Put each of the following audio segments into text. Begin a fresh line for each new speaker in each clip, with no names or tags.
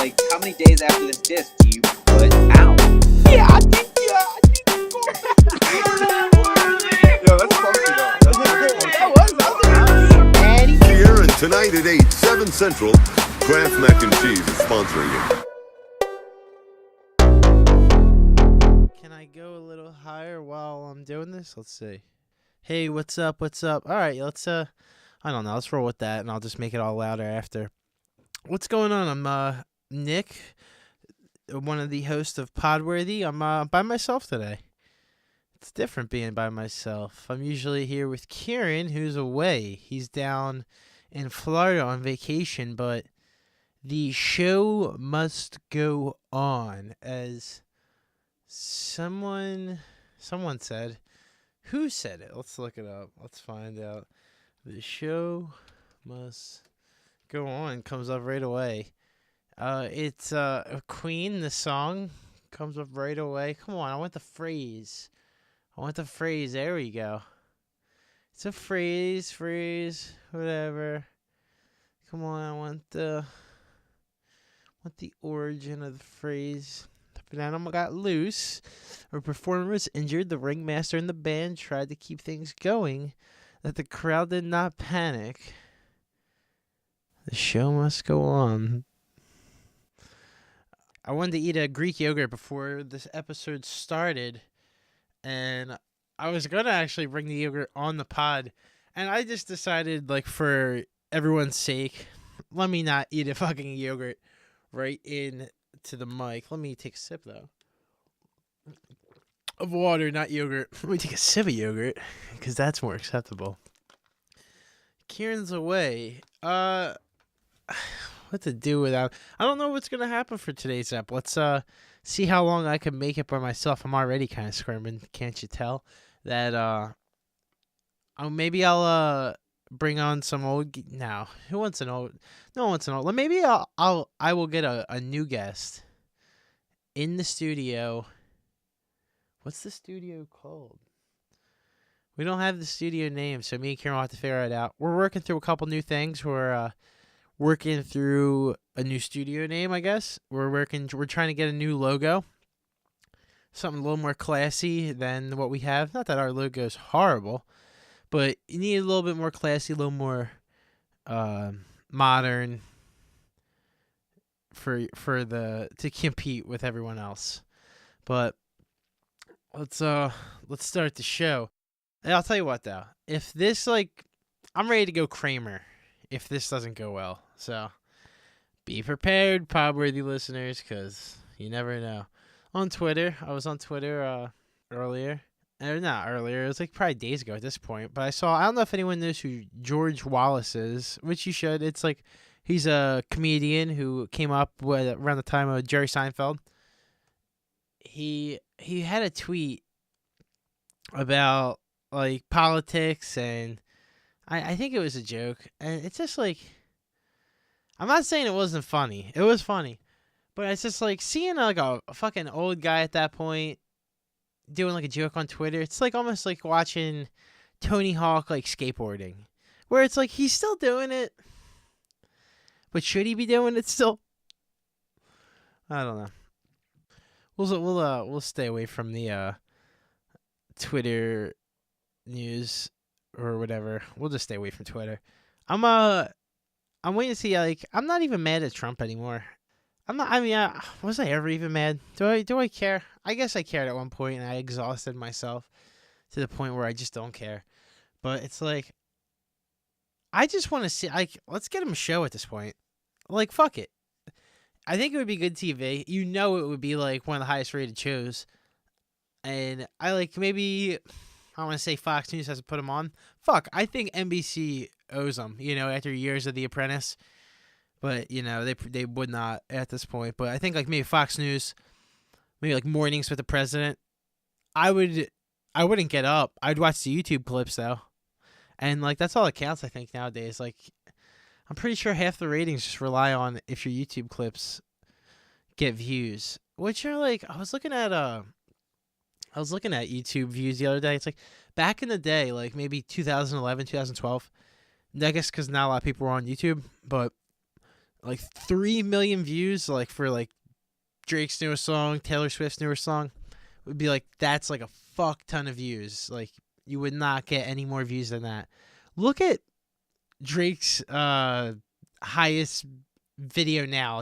like, how many days after this disc do you put out?
Yeah, I think it's going
Yo, that's funky though. That's
Here and tonight at 8, 7 Central, Kraft Mac and Cheese is sponsoring it.
Can I go a little higher while I'm doing this? Let's see. Hey, what's up? What's up? All right, let's I don't know. Let's roll with that, and I'll just make it all louder after. What's going on? I'm Nick, one of the hosts of Podworthy. I'm by myself today. It's different being by myself. I'm usually here with Kieran, who's away. He's down in Florida on vacation, but the show must go on, as someone said. Who said it? Let's look it up. Let's find out. The show must go on comes up right away. It's Queen, the song comes up right away. Come on, I want the phrase. There we go. It's a phrase, whatever. Come on, I want the origin of the phrase. The banana got loose. A performer was injured. The ringmaster and the band tried to keep things going, that the crowd did not panic. The show must go on. I wanted to eat a Greek yogurt before this episode started, and I was going to actually bring the yogurt on the pod, and I just decided, like, for everyone's sake, let me not eat a fucking yogurt right in to the mic. Let me take a sip, though, of water, not yogurt. Let me take a sip of yogurt, because that's more acceptable. Kieran's away. What to do without... I don't know what's going to happen for today's ep. Let's see how long I can make it by myself. I'm already kind of squirming, can't you tell? That, maybe I'll bring on some old... No, who wants an old... No one wants an old... Maybe I will get a new guest in the studio. What's the studio called? We don't have the studio name, so me and Kieran will have to figure it out. We're working through a couple new things. We're working through a new studio name, I guess. We're trying to get a new logo. Something a little more classy than what we have. Not that our logo is horrible, but you need a little bit more classy, a little more modern to compete with everyone else. But let's start the show. And I'll tell you what, though. If this, I'm ready to go Kramer if this doesn't go well. So be prepared, Podworthy listeners, because you never know. On Twitter, I was on Twitter earlier. Or not earlier, it was probably days ago at this point. But I don't know if anyone knows who George Wallace is, which you should. It's he's a comedian who came up around the time of Jerry Seinfeld. He had a tweet about politics, and I think it was a joke, and it's just I'm not saying it wasn't funny. It was funny, but it's just seeing a fucking old guy at that point doing a joke on Twitter. It's almost like watching Tony Hawk skateboarding, where it's he's still doing it, but should he be doing it still? I don't know. We'll stay away from the Twitter news or whatever. We'll just stay away from Twitter. I'm waiting to see. I'm not even mad at Trump anymore. I'm not. I mean, was I ever even mad? Do I care? I guess I cared at one point, and I exhausted myself to the point where I just don't care. But it's I just want to see. Let's get him a show at this point. Fuck it. I think it would be good TV. You know, it would be one of the highest rated shows. And I maybe, I want to say Fox News has to put him on. Fuck, I think NBC owes him, after years of The Apprentice. But, they would not at this point. But I think maybe Fox News, maybe Mornings with the President. I wouldn't get up. I'd watch the YouTube clips though. And that's all that counts, I think, nowadays. I'm pretty sure half the ratings just rely on if your YouTube clips get views. Which are I was looking at YouTube views the other day. It's back in the day, maybe 2011, 2012. I guess because not a lot of people were on YouTube, but like 3 million views, like for like Drake's newest song, Taylor Swift's newest song, would be like that's like a fuck ton of views. Like you would not get any more views than that. Look at Drake's highest video now.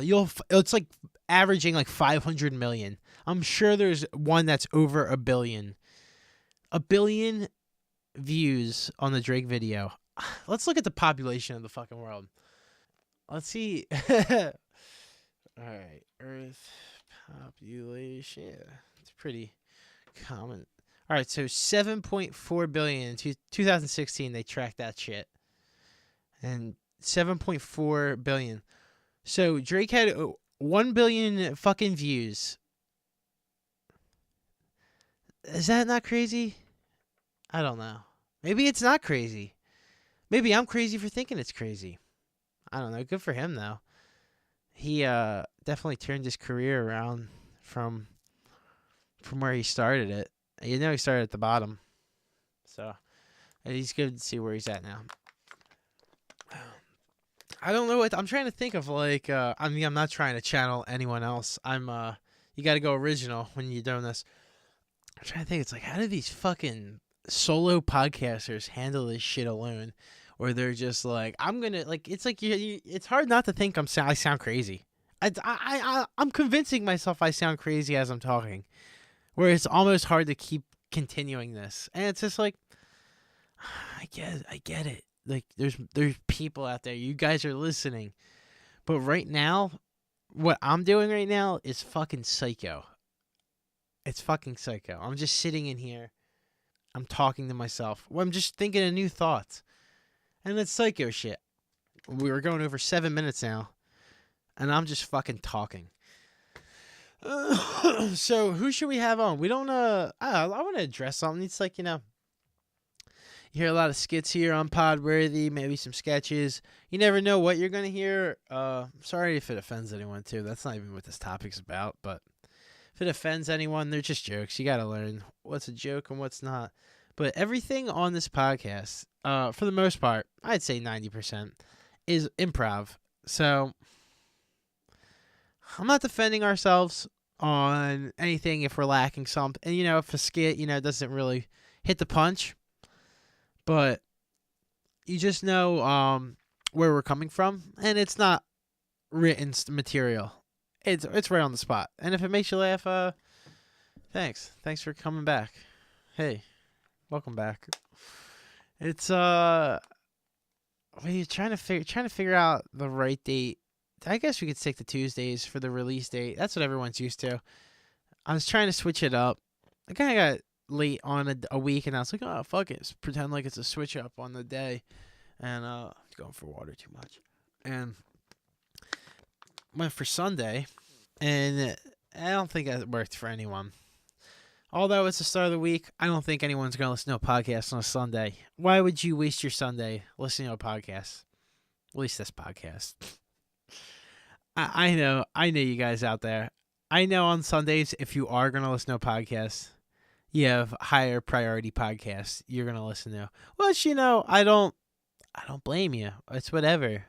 It's like averaging like 500 million. I'm sure there's one that's over a billion. A billion views on the Drake video. Let's look at the population of the fucking world. Let's see. All right, Earth population. It's pretty common. All right, so 7.4 billion in 2016 they tracked that shit. And 7.4 billion. So Drake had 1 billion fucking views. Is that not crazy? I don't know. Maybe it's not crazy. Maybe I'm crazy for thinking it's crazy. I don't know. Good for him, though. He definitely turned his career around from where he started it. You know, he started at the bottom. So, he's good to see where he's at now. I don't know what I'm trying to think of. Like, I mean, I'm not trying to channel anyone else. You got to go original when you're doing this. I'm trying to think. It's like, how do these fucking solo podcasters handle this shit alone? Or they're just like, I'm gonna like. It's like it's hard not to think I sound crazy. I'm convincing myself I sound crazy as I'm talking, where it's almost hard to keep continuing this. And it's just like, I get it. Like there's people out there. You guys are listening, but right now, what I'm doing right now is fucking psycho. It's fucking psycho. I'm just sitting in here. I'm talking to myself. Well, I'm just thinking of new thoughts. And it's psycho shit. We were going over 7 minutes now. And I'm just fucking talking. So, who should we have on? We don't, I want to address something. It's like, you hear a lot of skits here on Podworthy, maybe some sketches. You never know what you're going to hear. Sorry if it offends anyone, too. That's not even what this topic's about. But if it offends anyone, they're just jokes. You got to learn what's a joke and what's not. But everything on this podcast, for the most part, I'd say 90%, is improv. So I'm not defending ourselves on anything if we're lacking something. And, if a skit, doesn't really hit the punch. But you just know where we're coming from. And it's not written material. It's right on the spot. And if it makes you laugh, thanks. Thanks for coming back. Hey. Welcome back. It's we're trying to figure out the right date. I guess we could stick to Tuesdays for the release date. That's what everyone's used to. I was trying to switch it up. I kind of got late on a week, and I was like, oh fuck it, pretend like it's a switch up on the day, and going for water too much, and went for Sunday, and I don't think that worked for anyone. Although it's the start of the week, I don't think anyone's going to listen to a podcast on a Sunday. Why would you waste your Sunday listening to a podcast? At least this podcast. I know you guys out there. I know on Sundays, if you are going to listen to a podcast, you have higher priority podcasts you're going to listen to. Which, I don't blame you. It's whatever.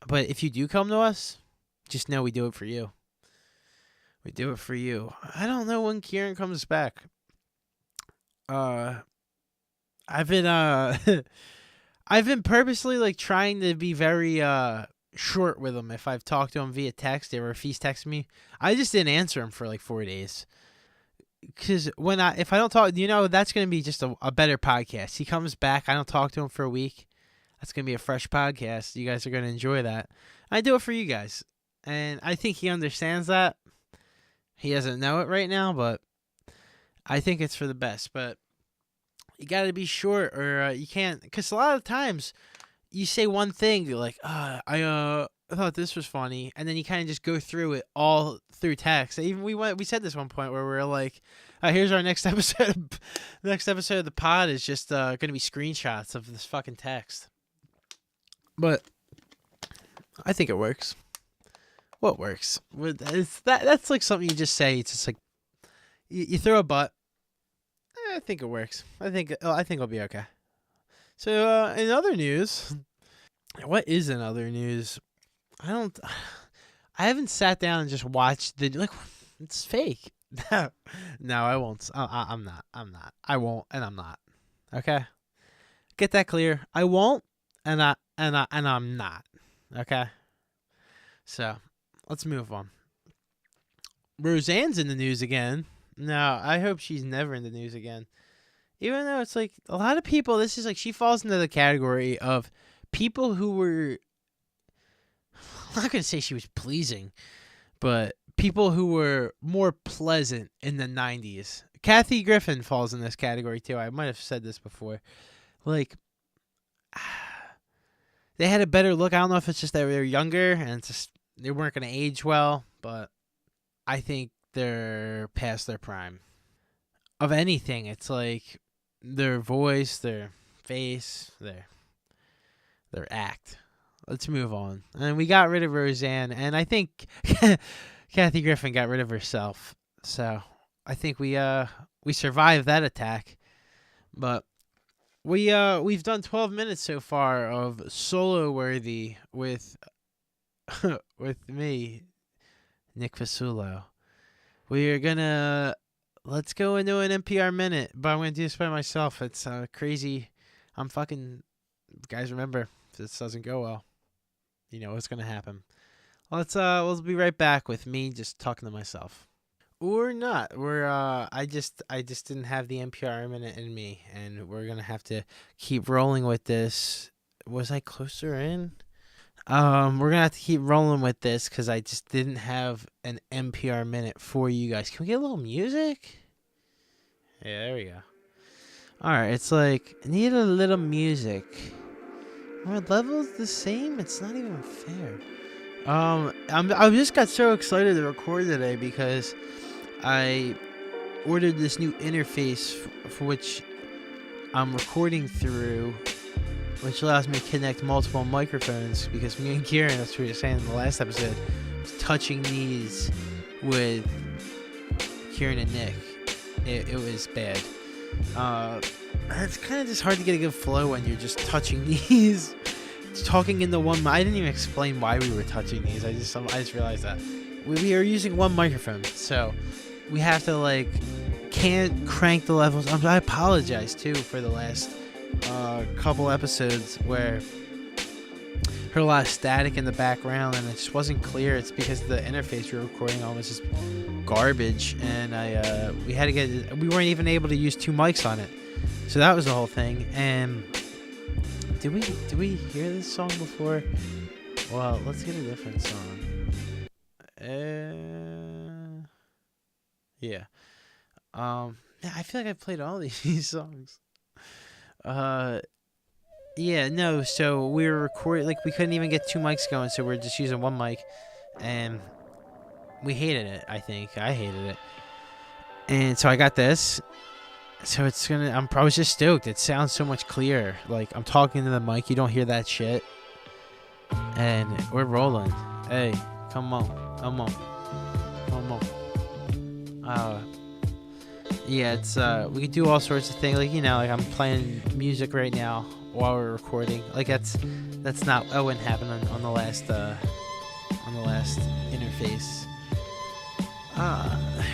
But if you do come to us, just know we do it for you. We do it for you. I don't know when Kieran comes back. I've been I've been purposely like trying to be very short with him. If I've talked to him via text or if he's texted me, I just didn't answer him for like 4 days. Because if I don't talk, that's gonna be just a better podcast. He comes back, I don't talk to him for a week. That's gonna be a fresh podcast. You guys are gonna enjoy that. I do it for you guys, and I think he understands that. He doesn't know it right now, but I think it's for the best. But you got to be short, or you can't. Because a lot of times you say one thing, you're like, I thought this was funny, and then you kind of just go through it all through text. Even we said this one point where we were like, here's our next episode. The next episode of the pod is just going to be screenshots of this fucking text. But I think it works. What works? That's like something you just say. It's just like you throw a butt. I think it works. I think it'll be okay. So in other news, what is in other news? I don't. I haven't sat down and just watched the like. It's fake. No, I won't. I'm not. I'm not. I won't, and I'm not. Okay, get that clear. I won't, and I'm not. Okay. So let's move on. Roseanne's in the news again. No, I hope she's never in the news again. Even though it's like a lot of people, this is like she falls into the category of people who were. I'm not gonna say she was pleasing, but people who were more pleasant in the 90s. Kathy Griffin falls in this category too. I might have said this before. Like, they had a better look. I don't know if it's just that they were younger and it's just they weren't going to age well, but I think they're past their prime. Of anything, it's like their voice, their face, their act. Let's move on. And we got rid of Roseanne, and I think Kathy Griffin got rid of herself. So I think we survived that attack. But we've done 12 minutes so far of solo worthy with with me, Nick Fasulo. Let's go into an NPR minute, but I'm gonna do this by myself. It's crazy. Guys, remember, if this doesn't go well, you know what's gonna happen. We'll be right back with me just talking to myself. Or not. I just didn't have the NPR minute in me, and we're gonna have to keep rolling with this. Was I closer in? We're gonna have to keep rolling with this because I just didn't have an NPR minute for you guys. Can we get a little music? Yeah, there we go. Alright, it's like I need a little music. Are levels the same? It's not even fair. I just got so excited to record today because I ordered this new interface for which I'm recording through, which allows me to connect multiple microphones because me and Kieran, that's what we were saying in the last episode, was touching these with Kieran and Nick. It was bad. It's kind of just hard to get a good flow when you're just touching these. Talking into one. I didn't even explain why we were touching these. I just realized that we are using one microphone, so we have to can't crank the levels. I apologize too for the last couple episodes where heard a lot of static in the background and it just wasn't clear. It's because the interface we were recording on was just garbage, and we weren't even able to use two mics on it, so that was the whole thing. And Did we hear this song before? Well, let's get a different song. Yeah. I feel like I played all these songs. Yeah, no, so we were recording, we couldn't even get two mics going, so we're just using one mic, and we hated it, I think. I hated it. And so I got this. So I was just stoked. It sounds so much clearer. I'm talking to the mic, you don't hear that shit. And we're rolling. Hey, come on. Yeah, it's we could do all sorts of things. I'm playing music right now while we're recording. That's not that wouldn't happen on the last interface.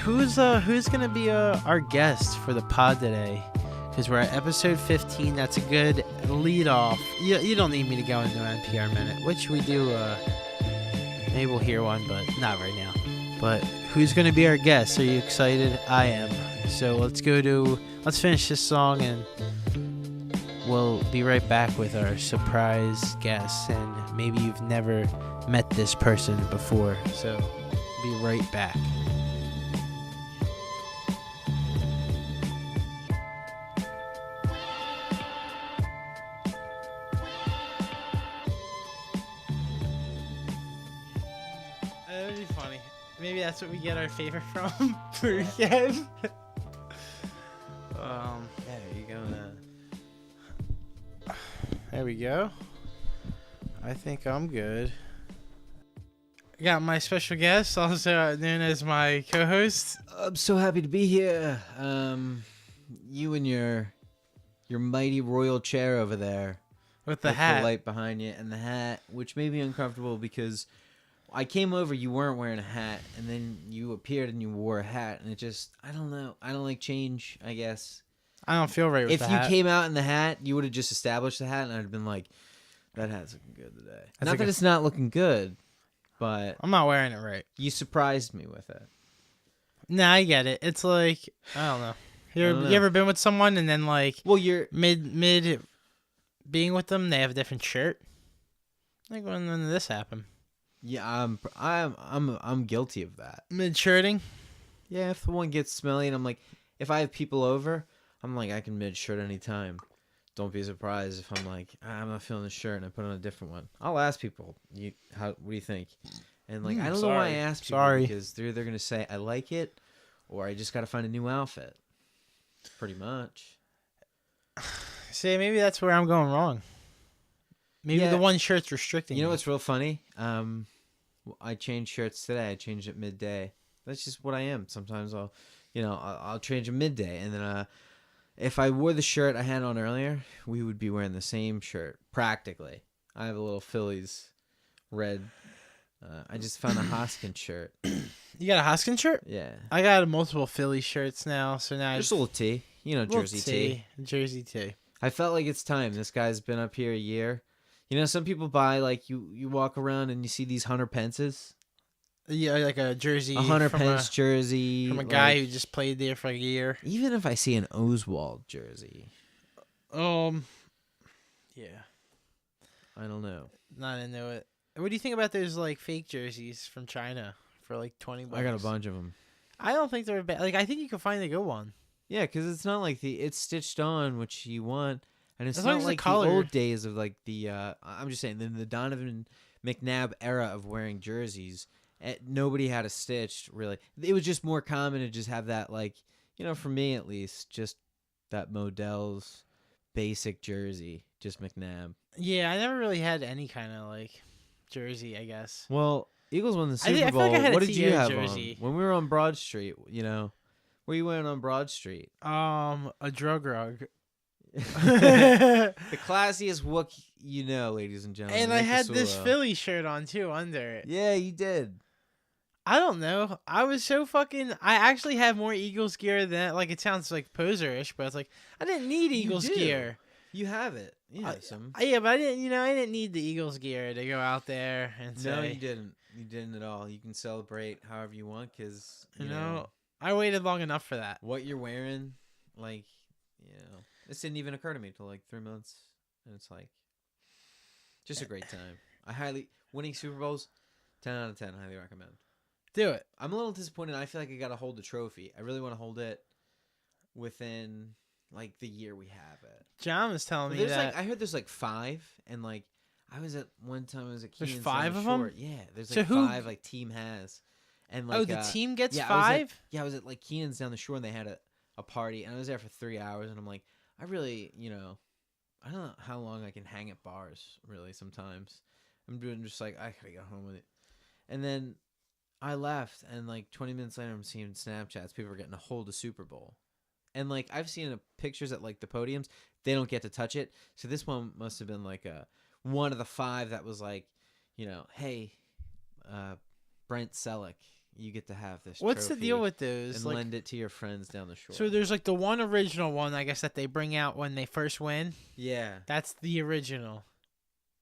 Who's gonna be our guest for the pod today? Because we're at episode 15. That's a good lead off. You don't need me to go into an NPR minute, which we do. Maybe we'll hear one, but not right now. But who's gonna be our guest? Are you excited? I am. So let's finish this song and we'll be right back with our surprise guest. And maybe you've never met this person before, so be right back. That'd be funny. Maybe that's what we get our favor from for again. There you go. There we go. I think I'm good. I got my special guest, also known as my co-host.
I'm so happy to be here. You and your mighty royal chair over there.
With the
with
hat.
the light behind you and the hat, which made me uncomfortable because I came over, you weren't wearing a hat, and then you appeared and you wore a hat, and it just, I don't know. I don't like change, I guess.
I don't feel right with
If
the
you
hat.
came out in the hat, you would have just established the hat, and I'd have been like, that hat's looking good today.
That's
Not
like
that
a-
it's not looking good, but
I'm not wearing it right.
you surprised me with it.
Nah, I get it. It's like, I don't know. You ever been with someone and then like
Well, you're
mid being with them, they have a different shirt? Like when did this happen?
yeah, I'm guilty of that.
Mid shirting?
Yeah, if the one gets smelly, and I'm like, if I have people over, I'm like, I can mid shirt anytime. Don't be surprised if I'm like, I'm not feeling the shirt and I put on a different one. I'll ask people, what do you think? And like, I don't know why I ask people because they're either gonna say I like it, or I just gotta find a new outfit. Pretty much.
See, maybe that's where I'm going wrong. Maybe
Yeah.
the one shirt's restricting
You know
me.
what's real funny? I changed shirts today. I changed it midday. That's just what I am. Sometimes I'll change it midday, and then if I wore the shirt I had on earlier, we would be wearing the same shirt practically. I have a little Phillies red. I just found a Hoskins shirt.
You got a Hoskins shirt?
Yeah,
I got multiple Philly shirts now, so now
just a little tee. Jersey tee.
Jersey tee.
I felt like it's time. This guy's been up here a year. Some people buy like you walk around and you see these Hunter Pences.
Yeah, like a jersey.
A Hunter
from
Pence jersey.
from a guy who just played there for like a year.
Even if I see an Oswald jersey,
Yeah.
I don't know.
Not into it. What do you think about those like fake jerseys from China for like $20?
I got a bunch of them.
I don't think they're bad. Like I think you can find a good one.
Yeah, because it's not like it's stitched on, which you want, and it's
As long
not
as the
like the
color-
old days of like the. I'm just saying, the Donovan McNabb era of wearing jerseys. Nobody had a stitch really. It was just more common to just have that like, for me at least, just that Modell's basic jersey, just McNabb.
Yeah, I never really had any kind of like jersey, I guess.
Well, Eagles won the
I
Super
feel
Bowl.
like I had a
What did you
TO
have
jersey.
on when we were on Broad Street? Where you wearing on Broad Street?
A drug rug.
The classiest look, ladies and gentlemen.
And I
Nick
had this
Casula.
Philly shirt on too under it.
Yeah, you did.
I don't know. I was so fucking. I actually have more Eagles gear than like. It sounds like poser-ish, but it's like I didn't need Eagles
do.
gear.
You have it. You have some.
Yeah, but I didn't. I didn't need the Eagles gear to go out there and say.
No, you didn't. You didn't at all. You can celebrate however you want because
You know, I waited long enough for that.
what you're wearing. Like, this didn't even occur to me till like 3 months, and it's like just a great time. Winning Super Bowls, 10 out of 10. Highly recommend.
Do it.
I'm a little disappointed. I feel like I gotta hold the trophy. I really want to hold it within like the year we have it.
John was telling me
There's
that.
I heard there's like 5, and like I was at one time I was at
There's
Keenan's
5
down the
of 'em?
shore. Yeah, there's
So
like
who-
5 like team has, and like
the team gets
yeah,
5.
I was at like Keenan's down the shore, and they had a party, and I was there for 3 hours, and I'm like, I really, I don't know how long I can hang at bars. Really, sometimes I'm doing just like I gotta go home with it, and then I left, and like 20 minutes later, I'm seeing Snapchats. People are getting to hold the Super Bowl. And like I've seen pictures at like the podiums, they don't get to touch it. So this one must have been like one of the 5 that was like, hey, Brent Selleck, you get to have this.
What's the
trophy
deal with those?
and
Like,
lend it to your friends down the shore.
so there's like the one original one, I guess, that they bring out when they first win.
yeah,
That's the original,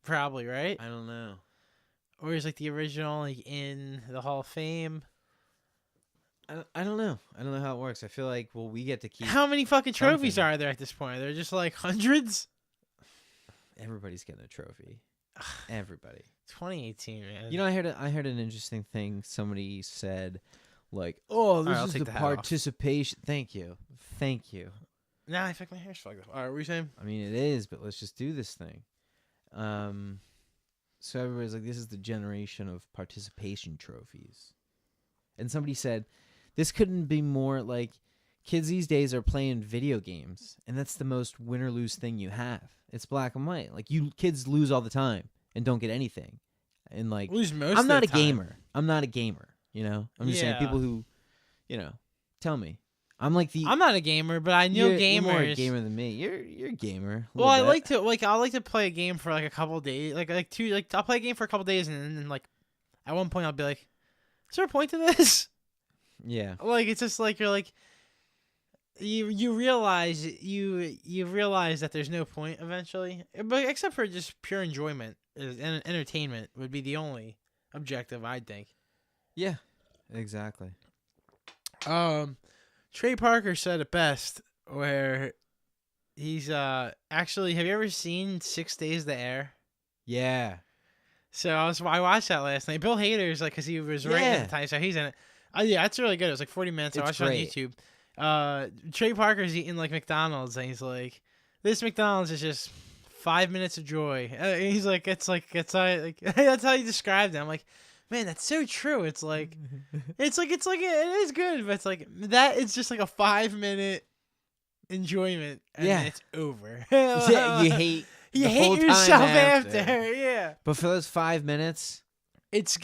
probably, right?
I don't know.
Or is like the original like in the Hall of Fame?
I don't know. I don't know how it works. I feel like we get to keep.
How many fucking trophies
something.
are there at this point? They're just like hundreds.
Everybody's getting a trophy. Everybody.
2018, man.
I heard an interesting thing. Somebody said, like, "Oh, this
I'll
is
take
the
the hat off.
participation." Thank you.
Nah, I think my hair's fucked up. All right, what were you saying?
I mean, it is, but let's just do this thing. So everybody's like, "This is the generation of participation trophies," and somebody said, "This couldn't be more like kids these days are playing video games, and that's the most win or lose thing you have. It's black and white. Like kids lose all the time and don't get anything, and like."
Lose most.
I'm not
of
a
the time.
gamer. I'm not a gamer. I'm just saying
Yeah.
people who, tell me. I'm like
I'm not a gamer, but I know gamers.
You're more a gamer than me. You're a gamer.
Well, I like to play a game for like a couple days, I'll play a game for a couple days, and then like at one point I'll be like, is there a point to this?
Yeah.
Like it's just like you're like you realize that there's no point eventually, but except for just pure enjoyment and entertainment would be the only objective, I think.
Yeah. Exactly.
Trey Parker said it best, where he's actually. Have you ever seen 6 Days to Air?
Yeah.
So I watched that last night. Bill Hader's like, because he was writing at the time, so he's in it. Yeah, it's really good. It was like 40 minutes. I watched it on YouTube. Trey Parker's eating like McDonald's, and he's like, "This McDonald's is just 5 minutes of joy." He's like, it's that's how you described it. I'm like, man, that's so true. It's like it is good, but it's like that. It's just like a 5 minute enjoyment, and then it's over.
Yeah, you hate
yourself after. Yeah,
but for those 5 minutes,
it's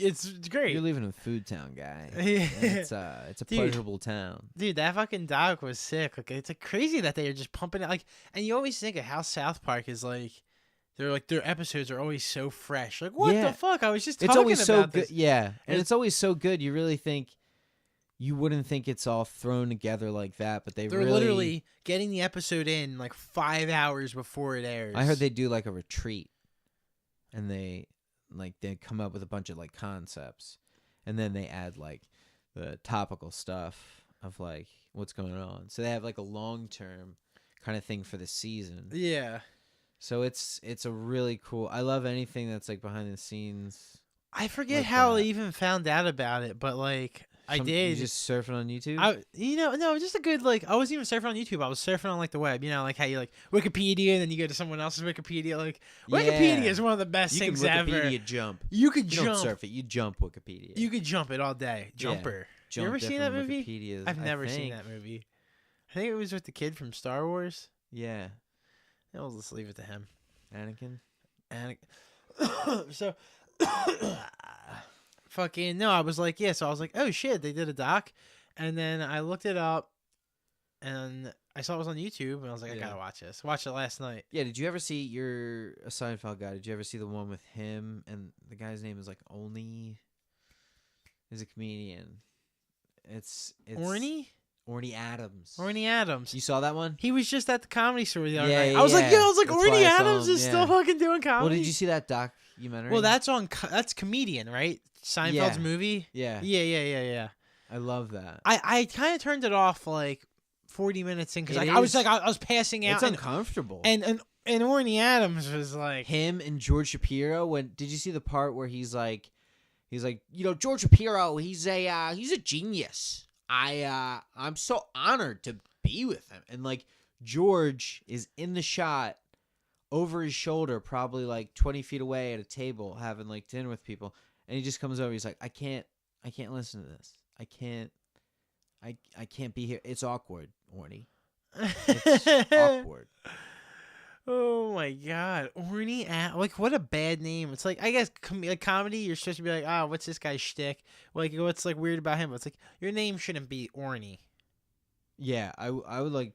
great.
You're living in Food Town, guy.
Yeah.
It's a pleasurable town.
Dude, that fucking doc was sick. Like, it's like crazy that they are just pumping it. Like, and you always think of how South Park is like. Their episodes are always so fresh. Like, what the fuck? I was just talking
it's always
about
so
this.
good. Yeah, and it's always so good. You really think you wouldn't think it's all thrown together like that, but they're
literally getting the episode in like 5 hours before it airs.
I heard they do like a retreat, and they come up with a bunch of like concepts, and then they add like the topical stuff of like what's going on. So they have like a long-term kind of thing for the season.
Yeah.
So it's a really cool. I love anything that's like behind the scenes.
I forget
like
how
that.
I even found out about it, but like I did.
You just surfing on YouTube?
No, just a good like. I wasn't even surfing on YouTube. I was surfing on like the web. You know, like how you like Wikipedia, and then you go to someone else's Wikipedia. Like Wikipedia is one of the best things ever.
Wikipedia jump.
You could
You
jump.
don't surf it. You jump Wikipedia.
You could jump it all day. Jumper.
Jump
You ever seen that
different
movie?
Wikipedias,
I've never
I
seen
think.
that movie. I think it was with the kid from Star Wars.
Yeah.
I'll just leave it to him.
Anakin.
So, fucking no. I was like, yeah. So I was like, oh shit, they did a doc, and then I looked it up, and I saw it was on YouTube, and I was like, I gotta watch this. Watched it last night.
Yeah. Did you ever see? You're a Seinfeld guy. Did you ever see the one with him and the guy's name is like Only? He's a comedian. It's Orny Adams.
Orny Adams.
You saw that one?
He was just at the Comedy Store the other
Yeah,
night.
yeah,
I was like,
yeah.
yo, I was like,
That's why
Orny
I saw
Adams
him,
is
yeah.
still fucking doing comedy.
Well, did you see that documentary?
Well, that's Comedian, right? Seinfeld's movie.
Yeah.
Yeah.
I love that.
I kind of turned it off like 40 minutes in because
It
I was
is-
like I was passing out.
It's uncomfortable.
And Orny Adams was like,
Him and George Shapiro. Did you see the part where he's like, George Shapiro, he's a genius. I'm so honored to be with him. And like George is in the shot over his shoulder, probably like 20 feet away at a table having like dinner with people. And he just comes over. He's like, I can't listen to this. I can't be here. It's awkward, Orny. It's awkward.
oh my god, Orny like what a bad name. It's like I guess like comedy, you're supposed to be like, what's this guy's shtick? Like what's like weird about him? But it's like your name shouldn't be Orny.
Yeah, I would like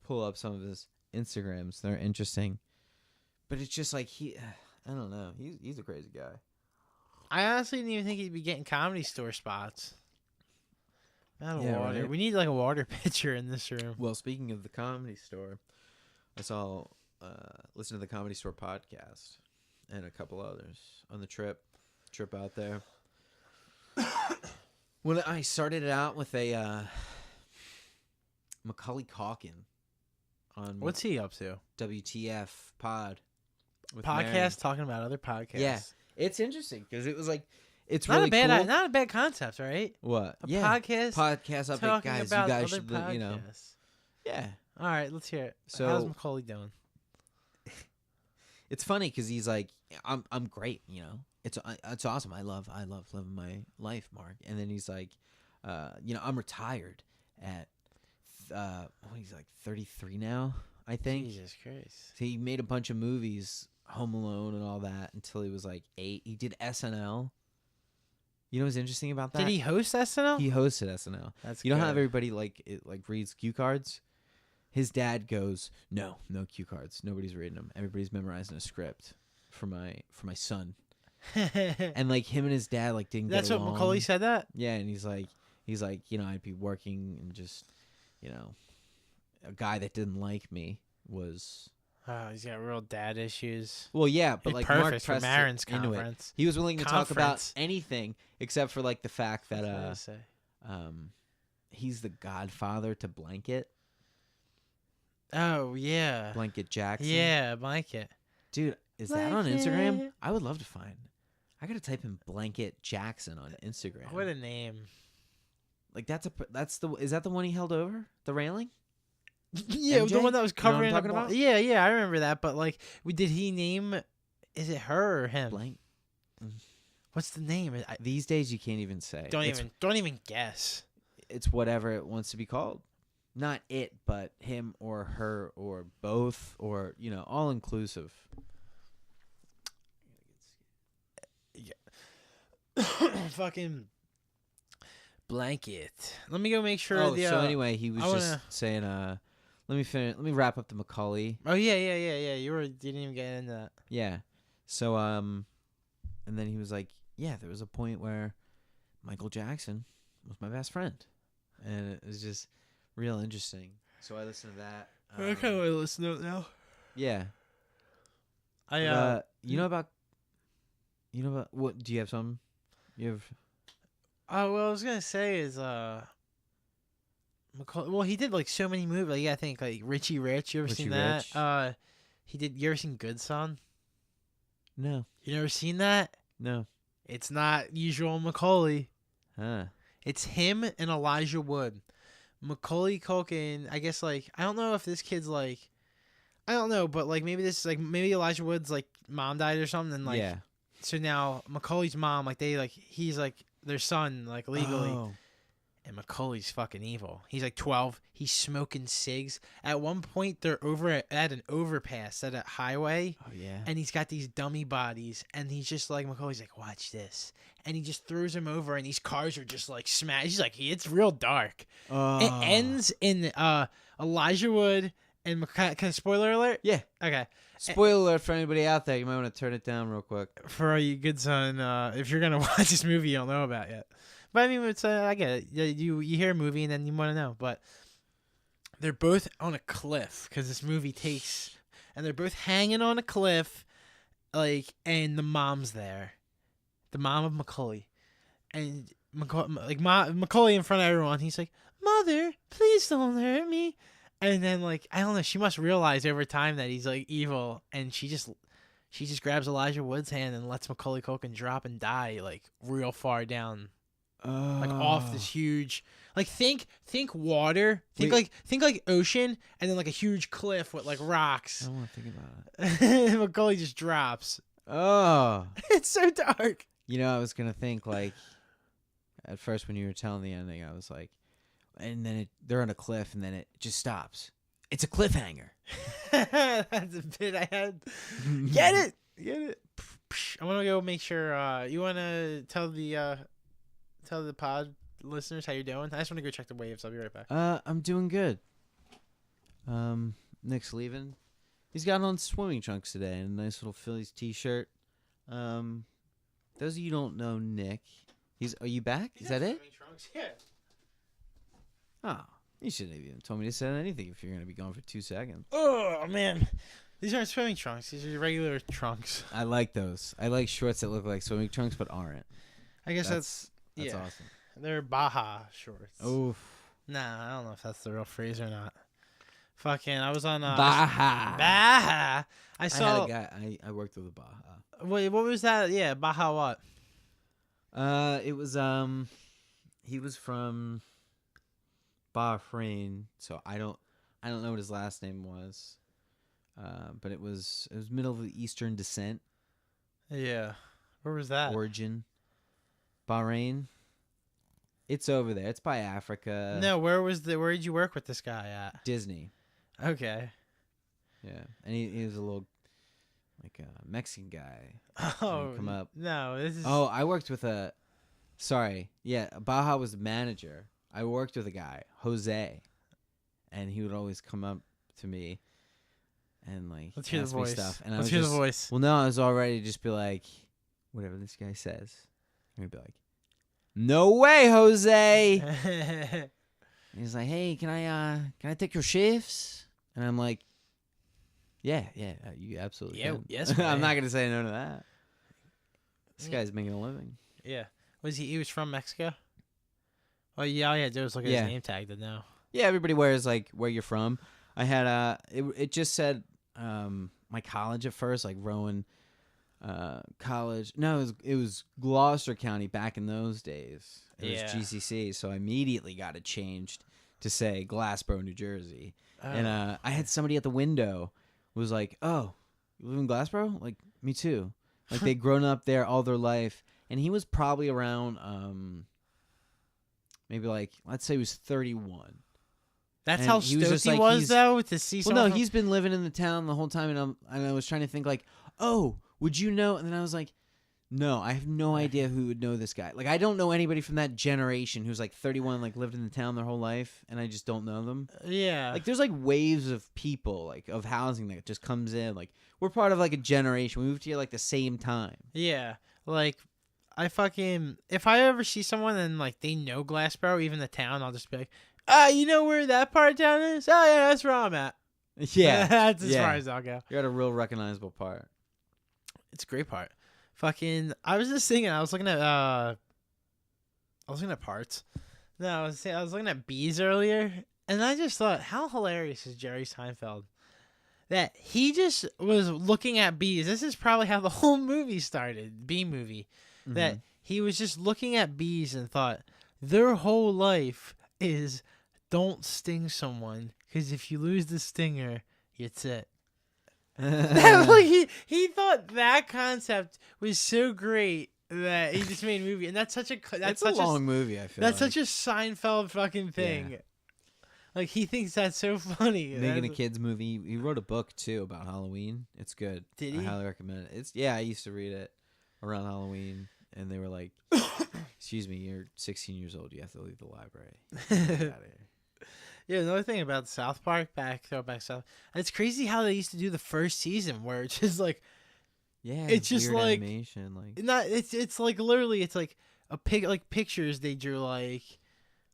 pull up some of his Instagrams. They're interesting, but it's just like I don't know. He's a crazy guy.
I honestly didn't even think he'd be getting Comedy Store spots. Out of
Yeah,
water.
right?
We need like a water pitcher in this room.
Well, speaking of the Comedy Store, I listened to the Comedy Store podcast and a couple others on the trip out there. When I started it out with a Macaulay Culkin on
What's he up to?
WTF pod with
Podcast
Mary.
talking about other podcasts.
Yeah, it's interesting because it was like it's
not
really
a bad
cool.
not a bad concept, right?
What?
A
yeah,
podcast
update,
talking
guys.
about
You guys
other
should,
podcasts.
yeah.
All right, let's hear it.
So-
how's Macaulay doing?
It's funny because he's like, I'm great, It's awesome. I love living my life, Mark. And then he's like, I'm retired at, he's like 33 now, I think.
Jesus Christ.
So he made a bunch of movies, Home Alone and all that, until he was like 8. He did SNL. You know what's interesting about that?
Did he host SNL?
He hosted SNL.
That's
You know how
good.
everybody reads cue cards? His dad goes, no cue cards. Nobody's reading them. Everybody's memorizing a script for my son. And like him and his dad like didn't
That's
get
what
along.
Macaulay said that?
Yeah, and he's like, I'd be working and just, a guy that didn't like me was.
Oh, he's got real dad issues.
Well, yeah, but
He's
like
perfect
Mark
for
pressed
Maron's
it into it.
conference.
He was willing to talk about
Conference.
anything except for like the fact that
That's what I say.
he's the godfather to Blanket
Oh yeah.
Jackson.
Yeah, blanket.
Dude, is that on
Blanket.
Instagram? I would love to find. I gotta type in Blanket Jackson on Instagram.
What a name.
Like is that the one he held over the railing?
Yeah, the
MJ?
one that was
You know what I'm
covering
talking
the
about?
Yeah, I remember that. But like, did he name? Is it her or him?
Blank.
What's the name?
These days you can't even say.
Don't even guess.
It's whatever it wants to be called. Not it, but him or her or both or all inclusive.
Fucking blanket. Let me go make sure.
Oh, so anyway, he was
I
just
wanna-
saying. Let me finish. Let me wrap up the Macaulay.
Oh yeah. You didn't even get into that.
Yeah. So and then he was like, yeah, there was a point where Michael Jackson was my best friend, and it was just real interesting. So I listened to that.
I kind of want to listen to it now.
Yeah.
I
You know about what? Do you have some? You have.
Oh, well, I was gonna say is Macaulay. Well, he did like so many movies. Like, I think like Richie Rich. You ever
Richie
seen that?
Rich?
He did. You ever seen Good Son?
No.
You never seen that?
No.
It's not usual Macaulay.
Huh.
It's him and Elijah Wood. Macaulay Culkin. I guess like I don't know if this kid's like. I don't know, but like maybe Elijah Wood's like mom died or something. And, like,
yeah.
So now Macaulay's mom, like he's like their son, like legally.
Oh.
And Macaulay's fucking evil. He's like 12. He's smoking cigs. At one point, they're over at an overpass at a highway.
Oh yeah.
And he's got these dummy bodies. And he's just like, Macaulay's like, watch this. And he just throws him over. And these cars are just like smashed. He's like, it's real dark.
Oh.
It ends in Elijah Wood and can I spoiler alert?
Yeah.
Okay.
Spoiler alert for anybody out there. You might want to turn it down real quick.
For all you good son, if you're going to watch this movie you don't know about yet. But I mean, it's I get it. You hear a movie and then you want to know. But they're both on a cliff because this movie takes, and they're both hanging on a cliff, like, and the mom's there, the mom of Macaulay, and Macaulay in front of everyone. He's like, "Mother, please don't hurt me." And then like I don't know, she must realize over time that he's like evil, and she just grabs Elijah Wood's hand and lets Macaulay Culkin drop and die like real far down. Like off this huge, like think water, think like ocean, and then like a huge cliff with like
I
rocks.
don't want to think about it.
Macaulay just drops.
Oh.
It's so dark.
I was gonna think like, at first when you were telling the ending, I was like, and then they're on a cliff, and then it just stops. It's a cliffhanger.
That's a bit I had. Get it. I want to go make sure. You want to tell the pod listeners how you're doing? I just want to go check the waves. I'll be right back.
I'm doing good. Nick's leaving. He's got on swimming trunks today and a nice little Phillies t-shirt. Those of you who don't know Nick, are you back? Is that it?
Yeah.
Oh, you shouldn't have even told me to say anything if you're gonna be gone for 2 seconds.
Oh man, these aren't swimming trunks. These are regular trunks.
I like those. I like shorts that look like swimming trunks but aren't.
I guess that's
yeah.
awesome. They're Baja shorts.
Oof.
Nah, I don't know if that's the real phrase or not. Fucking, I was on
Baja.
Baja. I saw.
I had a guy. I worked with a Baja.
Wait, what was that? Yeah, Baja what?
It was he was from Bahrain, so I don't know what his last name was. But it was Middle Eastern descent.
Yeah. Where was that?
Origin. Bahrain. It's over there. It's by Africa.
No, where did you work with this guy at?
Disney.
Okay.
Yeah. And he was a little like a Mexican guy.
Oh,
come up.
No, this is.
Oh, I worked with a Sorry. Yeah, Baja was the manager. I worked with a guy, Jose, and he would always come up to me and like
Let's hear the
ask me
voice.
stuff. And I
Let's
was
hear
just,
the voice.
Well, no, I was all ready to just be like, whatever this guy says. I'm gonna be like, no way, Jose. And he's like, hey, can I take your shifts? And I'm like, yeah, you absolutely can.
Yes,
I'm
man.
not gonna say no to that. This guy's making a living.
Yeah. Was he was from Mexico? Oh yeah, there was like
Yeah.
his name tag to know.
Yeah, everybody wears like where you're from. I had it just said my college at first, like Rowan College. No, it was Gloucester County back in those days. It was GCC, so I immediately got it changed to say Glassboro, New Jersey.
Oh.
And I had somebody at the window was like, "Oh, you live in Glassboro? Like me too." Like they'd grown up there all their life, and he was probably around maybe like let's say he was 31.
That's
And
how
he was
stoked
just
he
like,
was
he's-
though to see
Well,
someone.
no,
from-
he's been living in the town the whole time, and I was trying to think like, oh, would you know? And then I was like, no, I have no idea who would know this guy. Like, I don't know anybody from that generation who's like 31, like lived in the town their whole life, and I just don't know them.
Yeah.
Like, there's like waves of people, like of housing that just comes in. Like, we're part of like a generation. We moved here like the same time.
Yeah. Like, if I ever see someone and like they know Glassboro, even the town, I'll just be like, you know where that part of town is? Oh yeah, that's where I'm at.
Yeah,
That's as
yeah.
far as I'll go.
You're at a real recognizable part.
It's a great part. I was just thinking, I was looking at parts. No, I was looking at bees earlier, and I just thought, how hilarious is Jerry Seinfeld? That he just was looking at bees. This is probably how the whole movie started, Bee Movie. That he was just looking at bees and thought, their whole life is don't sting someone, because if you lose the stinger, it's it. Like he thought that concept was so great that he just made a movie, and that's such a
long movie. I feel
that's
like.
such a Seinfeld fucking thing.
Yeah.
Like he thinks that's so funny.
Making a kids movie. He wrote a book too about Halloween. It's good.
Did
I
he?
highly recommend it. I used to read it around Halloween, and they were like, "Excuse me, you're 16 years old. You have to leave the library. Get out of here."
Yeah, another thing about South Park, throwback South. It's crazy how they used to do the first season where it's just like
Yeah,
It's just
weird
like-
animation. Like
not. It's like literally it's like pictures they drew like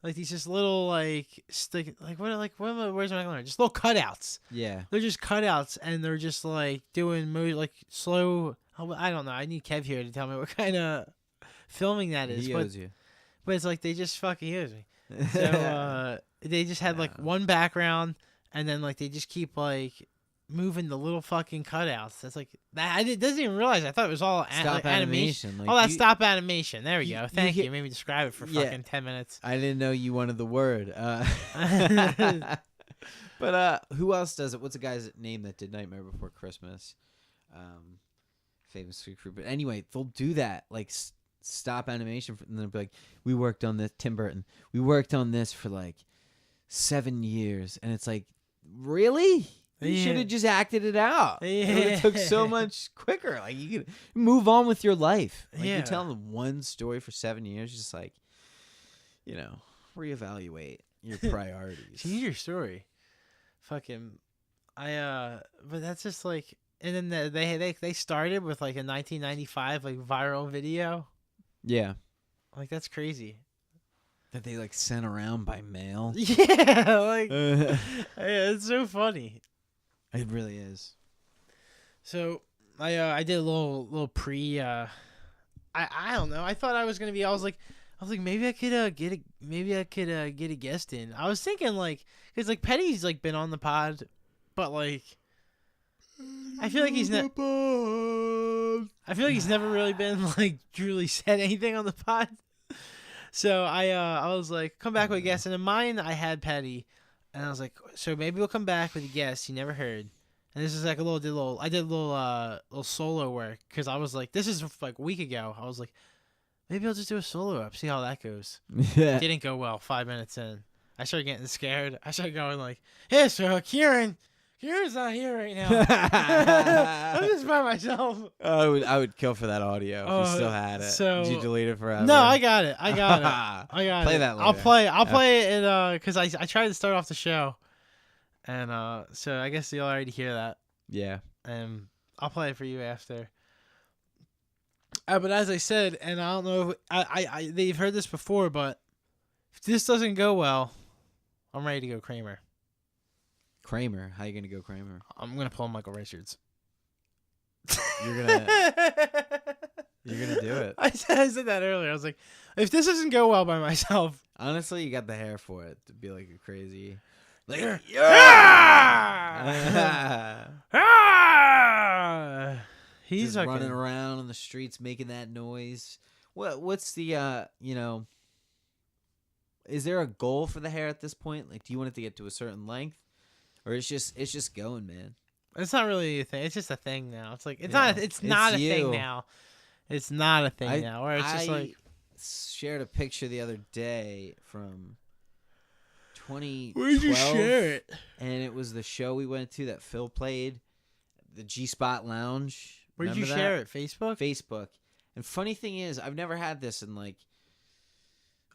these just little like stick like what where's my learn just little cutouts.
yeah,
They're just cutouts, and they're just like doing like slow. I don't know. I need Kev here to tell me what kind of filming that is.
he
But
owes you.
it's like they just fucking use me. So they just had like one background, and then like they just keep like moving the little fucking cutouts. That's like that. I doesn't even realize. I thought it was all
Stop
animation.
animation.
Oh,
Like,
that's stop animation. There we
you-
go.
you
Thank you.
get-
Made me describe it for
Yeah.
fucking 10 minutes.
I didn't know you wanted the word. But who else does it? What's the guy's name that did Nightmare Before Christmas? Famous crew. But anyway, they'll do that. Like stop animation, and they'll be like, "We worked on this, Tim Burton. We worked on this for like 7 years," and it's like, really? You
Yeah.
should have just acted it out. It took so
Yeah.
much quicker. Like you could move on with your life. Like
Yeah.
you're telling one story for 7 years, just like, reevaluate your priorities.
Change your story. Fucking, but that's just like, and then they started with like a 1995 like viral video.
Yeah.
Like that's crazy.
That they like sent around by mail.
Yeah, like
It
yeah, it's so funny.
really is.
So I did a little pre. I don't know. I thought I was gonna be. I was like maybe I could get a guest in. I was thinking like because like Petty's like been on the pod, but like I feel like he's not. I feel like he's never really been like truly said anything on the pod. So I was like, come back with a guest, and in mine I had Petty, and I was like, so maybe we'll come back with a guest you never heard. And this is like I did a little solo work because I was like, this is like a week ago. I was like, maybe I'll just do a solo up, see how that goes.
Yeah.
Didn't go well. 5 minutes in, I started getting scared. I started going like, hey, so Kieran, Garen's not here right now. I'm just by myself.
I would kill for that audio if you still had it.
so-
Did you delete it forever?
No, I got it. I got it.
Play that
I'll
later.
I'll play it because I tried to start off the show, and so I guess you'll already hear that,
Yeah.
and I'll play it for you after. But as I said, and I don't know if I they've heard this before, but if this doesn't go well, I'm ready to go Kramer.
Kramer. How you gonna go Kramer?
I'm gonna pull Michael Richards.
You're gonna do it.
I said that earlier. I was like, if this doesn't go well by myself,
Honestly, you got the hair for it to be like a crazy. Like,
he's
just
like
running around on the streets making that noise. What's the is there a goal for the hair at this point? Like, do you want it to get to a certain length, or it's just going, man?
It's not really a thing. It's just a thing now. It's like it's
Yeah.
not. It's not a thing
you.
now. It's not a thing now. Where it's just
I
like
shared a picture the other day from 2012.
where'd you share it?
And it was the show we went to that Phil played, the G Spot Lounge.
Where'd you
Remember
share
that?
it? Facebook.
Facebook. And funny thing is, I've never had this in like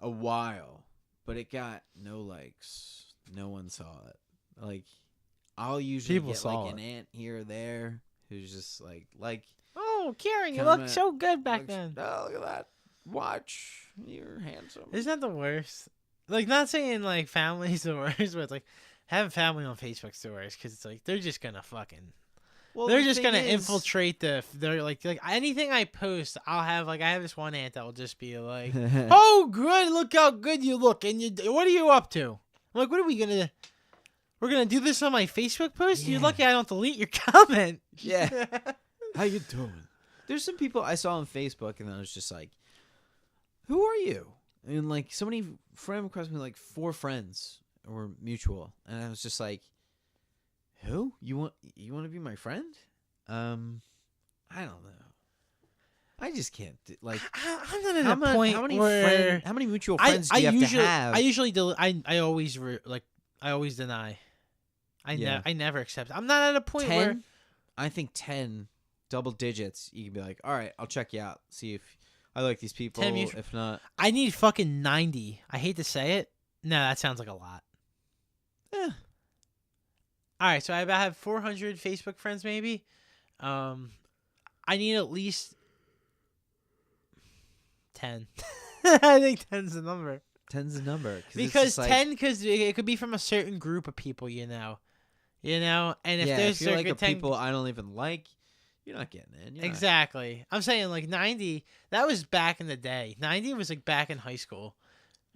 a while, but it got no likes. No one saw it. Like, I'll usually
People
get
saw
like an
it.
aunt here or there who's just like.
Oh, Karen, you
Comment-
looked so good back
looks,
then.
Oh, look at that watch. You're handsome.
Isn't that the worst? Like, not saying like family's the worst, but it's like having family on Facebook's the worst because it's like they're just gonna fucking.
Well,
They're
the
just
thing
gonna
is-
infiltrate they're like anything I post, I have this one aunt that will just be like, "Oh, good, look how good you look," and what are you up to? I'm like, what are we gonna? We're gonna do this on my Facebook post.
Yeah.
You're lucky I don't delete your comment.
Yeah. How you doing? There's some people I saw on Facebook, and I was just like, "Who are you?" And like somebody friend requested me like 4 friends were mutual, and I was just like, "Who? You want to be my friend?" I don't know. I just can't like.
I'm not at
How,
a
mu-
point
how many
where
how many mutual friends do you have
usually
to have?
I usually I always I always deny.
Yeah.
I never accept. I'm not at a point
10.
where
I think 10 double digits. You can be like, all right, I'll check you out. See if I like these people.
10 mutual-
If not,
I need fucking 90. I hate to say it. No, that sounds like a lot.
eh.
All right, so I about have 400 Facebook friends, maybe. I need at least 10. I think 10's the number
10's the number
because 10, because it could be from a certain group of people, and if
yeah,
there's
if you're like
certain
a people I don't even like, you're not getting in. You're not-
exactly. I'm saying like 90. That was back in the day. 90 was like back in high school.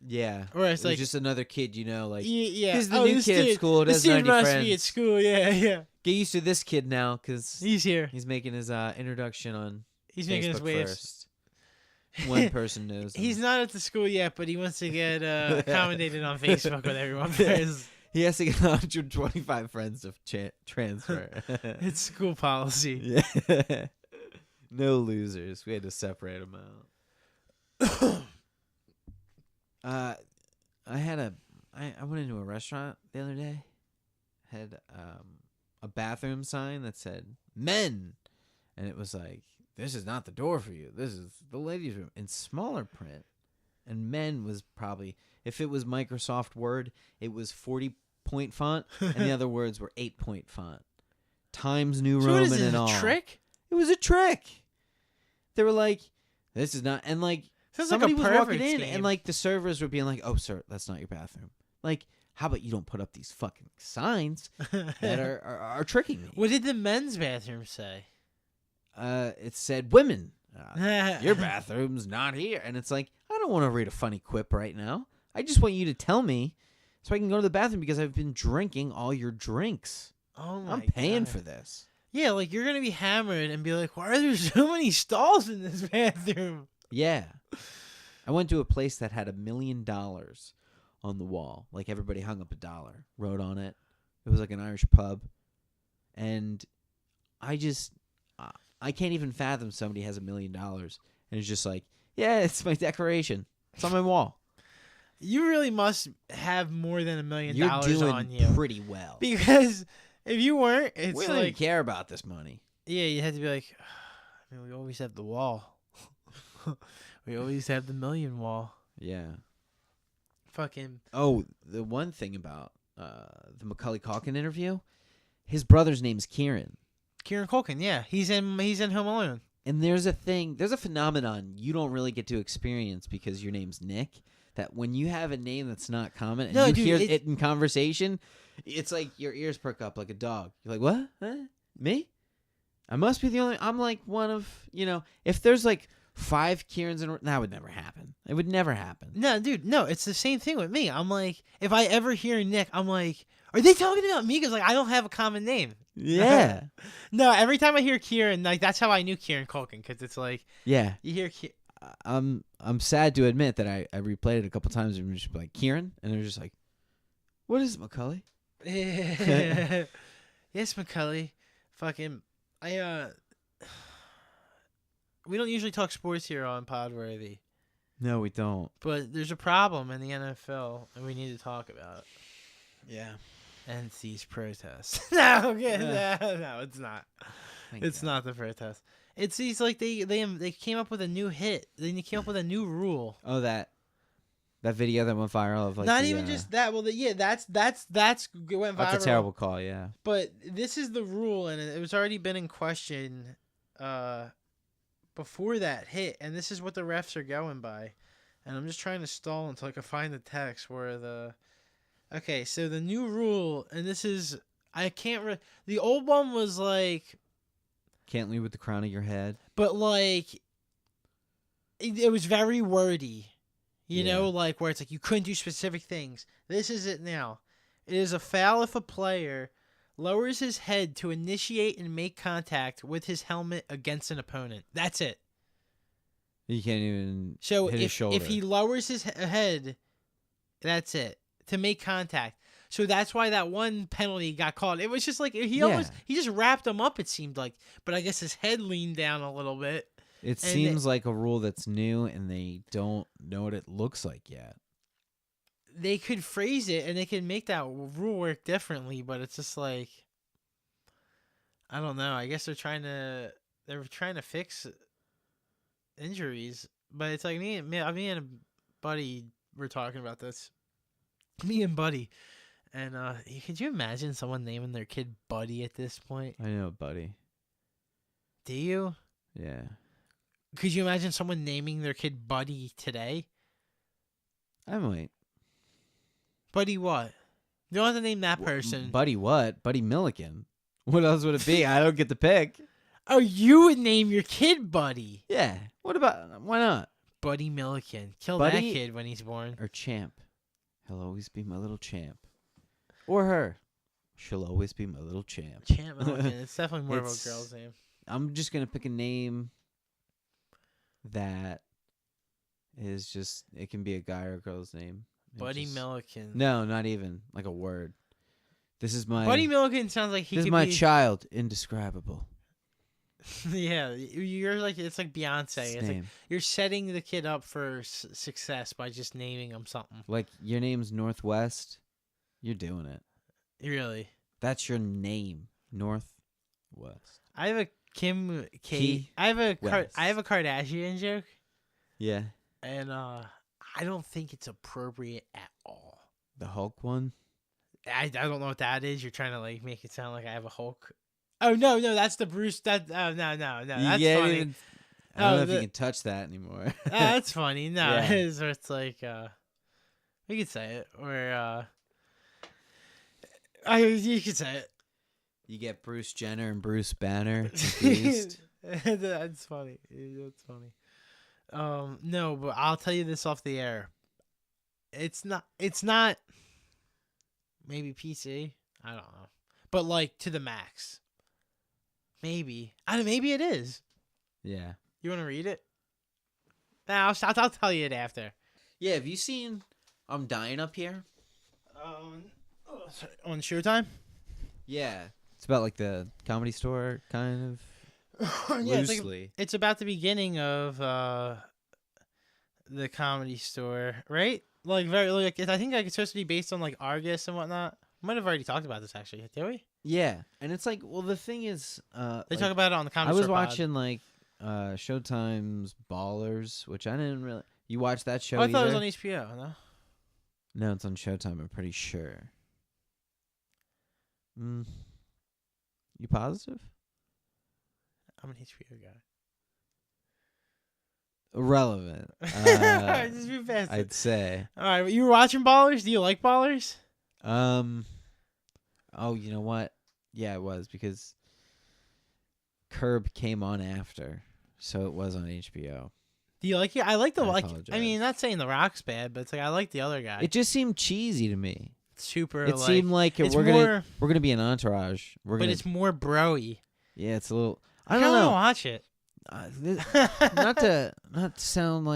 Yeah,
Where it's
it was
like
just another kid, like
yeah,
he's the new
this
kid at school,
This
doesn't have
dude
any
must be
friends.
at school. Yeah.
get used to this kid now because
He's here.
he's making his introduction on
He's
Facebook
making his waves.
first. One person knows him.
He's not at the school yet, but he wants to get accommodated on Facebook with everyone first.
He has to get 125 friends to transfer.
It's school policy.
Yeah. No losers. We had to separate them out. I went into a restaurant the other day. Had a bathroom sign that said "Men," and it was like, "This is not the door for you. This is the ladies' room," in smaller print. And "Men" was probably, if it was Microsoft Word, it was 40-point font, and the other words were 8-point font. Times New
So what
Roman
is this,
and
a
all.
trick?
It was a trick. They were like, "This is not," and like
Sounds like
somebody
a
was walking
pervert
in,
scheme.
and like the servers were being like, "Oh, sir, that's not your bathroom." Like, how about you don't put up these fucking signs that are tricking me?
What did the men's bathroom say?
It said women. Your bathroom's not here, and it's like, I don't want to read a funny quip right now. I just want you to tell me so I can go to the bathroom because I've been drinking all your drinks.
Oh my
I'm paying
God.
for this.
Yeah, like you're gonna be hammered and be like, "Why are there so many stalls in this bathroom?"
Yeah. I went to a place that had $1 million on the wall. Like, everybody hung up $1, wrote on it. It was like an Irish pub. And I can't even fathom somebody has $1 million and it's just like, yeah, it's my decoration. It's on my wall.
You really must have more than $1 million
You're doing
on you
pretty well.
because If you weren't, it's
We don't even
like
care about this money.
yeah, you had to be like, I mean, we always have the wall. We always have the million wall.
Yeah.
Fucking
Oh, the one thing about the Macaulay Culkin interview, his brother's name's Kieran.
Kieran Culkin, yeah, he's in Home Alone.
And there's a phenomenon you don't really get to experience because your name's Nick. That when you have a name that's not common and
No,
you
dude,
hear it in conversation, it's like your ears perk up like a dog. You're like, what? Huh? Me? I must be the only. I'm like one of, if there's like 5 Kierans that would never happen. It would never happen.
No, dude, no, it's the same thing with me. I'm like, if I ever hear Nick, I'm like, are they talking about me? Because like I don't have a common name.
Yeah.
No, every time I hear Kieran, like that's how I knew Kieran Culkin, because it's like
Yeah.
you hear.
I'm sad to admit that I replayed it a couple times and just be like, Kieran? And they're just like, what is it, Macaulay?
Yes, Macaulay. Fucking, we don't usually talk sports here on Podworthy,
No, we don't.
but there's a problem in the NFL, and we need to talk about it.
Yeah.
And it's these protests. No, no, it's not. It's not the protest. It's these like they came up with a new hit. They came up with a new rule.
Oh, that video that went viral of like
Not even just that. Well, that's it went viral.
That's a terrible call. Yeah.
But this is the rule, and it was already been in question before that hit, and this is what the refs are going by. And I'm just trying to stall until I can find the text where the. Okay, so the new rule, and this is I can't. The old one was like.
Can't leave with the crown of your head.
But like, it was very wordy. You know, like where it's like you couldn't do specific things. This is it now. It is a foul if a player lowers his head to initiate and make contact with his helmet against an opponent. That's it.
You can't even
So
hit his shoulder.
if he lowers his head, that's it. To make contact. So that's why that one penalty got called. It was just like he just wrapped him up, it seemed like. But I guess his head leaned down a little bit.
It seems like a rule that's new and they don't know what it looks like yet.
They could phrase it and they could make that rule work differently, but it's just like I don't know. I guess they're trying to fix injuries, but it's like me and a buddy were talking about this. Me and Buddy, and could you imagine someone naming their kid Buddy at this point?
I know, buddy.
Do you?
Yeah.
Could you imagine someone naming their kid Buddy today?
I might.
Buddy what? You don't have to name that person.
Buddy what? Buddy Milliken. What else would it be? I don't get to pick.
Oh, you would name your kid Buddy.
Yeah. What about, why not?
Buddy Milliken. Kill
Buddy
that kid when he's born.
Or Champ. He'll always be my little champ. Or her. She'll always be my little champ.
Champ Milliken. It's definitely more of a girl's name.
I'm just going to pick a name that is just, it can be a guy or a girl's name.
Buddy Milliken.
No, not even. Like a word. This is my...
Buddy Milliken sounds like he
This
could
is my
be...
child. Indescribable.
Yeah, you're like, it's like Beyonce. It's like
Name.
you're setting the kid up for success by just naming him something.
Like, your name's Northwest. You're doing it.
Really?
That's your name. Northwest.
I have a Kim K.
Key
I have a
West.
I have a Kardashian joke,
Yeah.
and I don't think it's appropriate at all.
The Hulk one?
I don't know what that is. You're trying to like make it sound like I have a Hulk. Oh no, that's the Bruce. That no, that's funny.
I don't know if
the-
you can touch that anymore.
That's funny. No,
Yeah.
it's like we could say it, or you could say it.
You get Bruce Jenner and Bruce Banner confused.
That's funny. That's funny. No, but I'll tell you this off the air. It's not. Maybe PC. I don't know, but like to the max. Maybe. Maybe it is.
Yeah.
You want to read it? Nah, I'll tell you it after.
Yeah, have you seen I'm Dying Up Here?
On Showtime?
Yeah. It's about like the Comedy Store kind of
Yeah,
loosely.
it's about the beginning of the Comedy Store, right? Like very like I think like it's supposed to be based on like Argus and whatnot. Might have already talked about this actually, did we?
Yeah, and it's like, well, the thing is,
They talk about it on the
I
Comedy
was
Store pod.
watching like Showtime's Ballers, which I didn't really. You watched that show?
Oh, I thought it was
either?
on HBO. No.
No, it's on Showtime. I'm pretty sure. You positive?
I'm an HBO guy.
Irrelevant.
Just be fast.
I'd say.
All right, you were watching Ballers. Do you like Ballers?
Oh, you know what? Yeah, it was because Curb came on after, so it was on HBO.
Do you like it? I like the
I
I mean,
apologize.
not saying The Rock's bad, but it's like I like the other guy.
It just seemed cheesy to me.
Super.
It seemed like
it's
we're
more,
gonna be an entourage.
but it's more broy.
yeah, it's a little. I
I
don't
wanna
know.
watch it.
Not to sound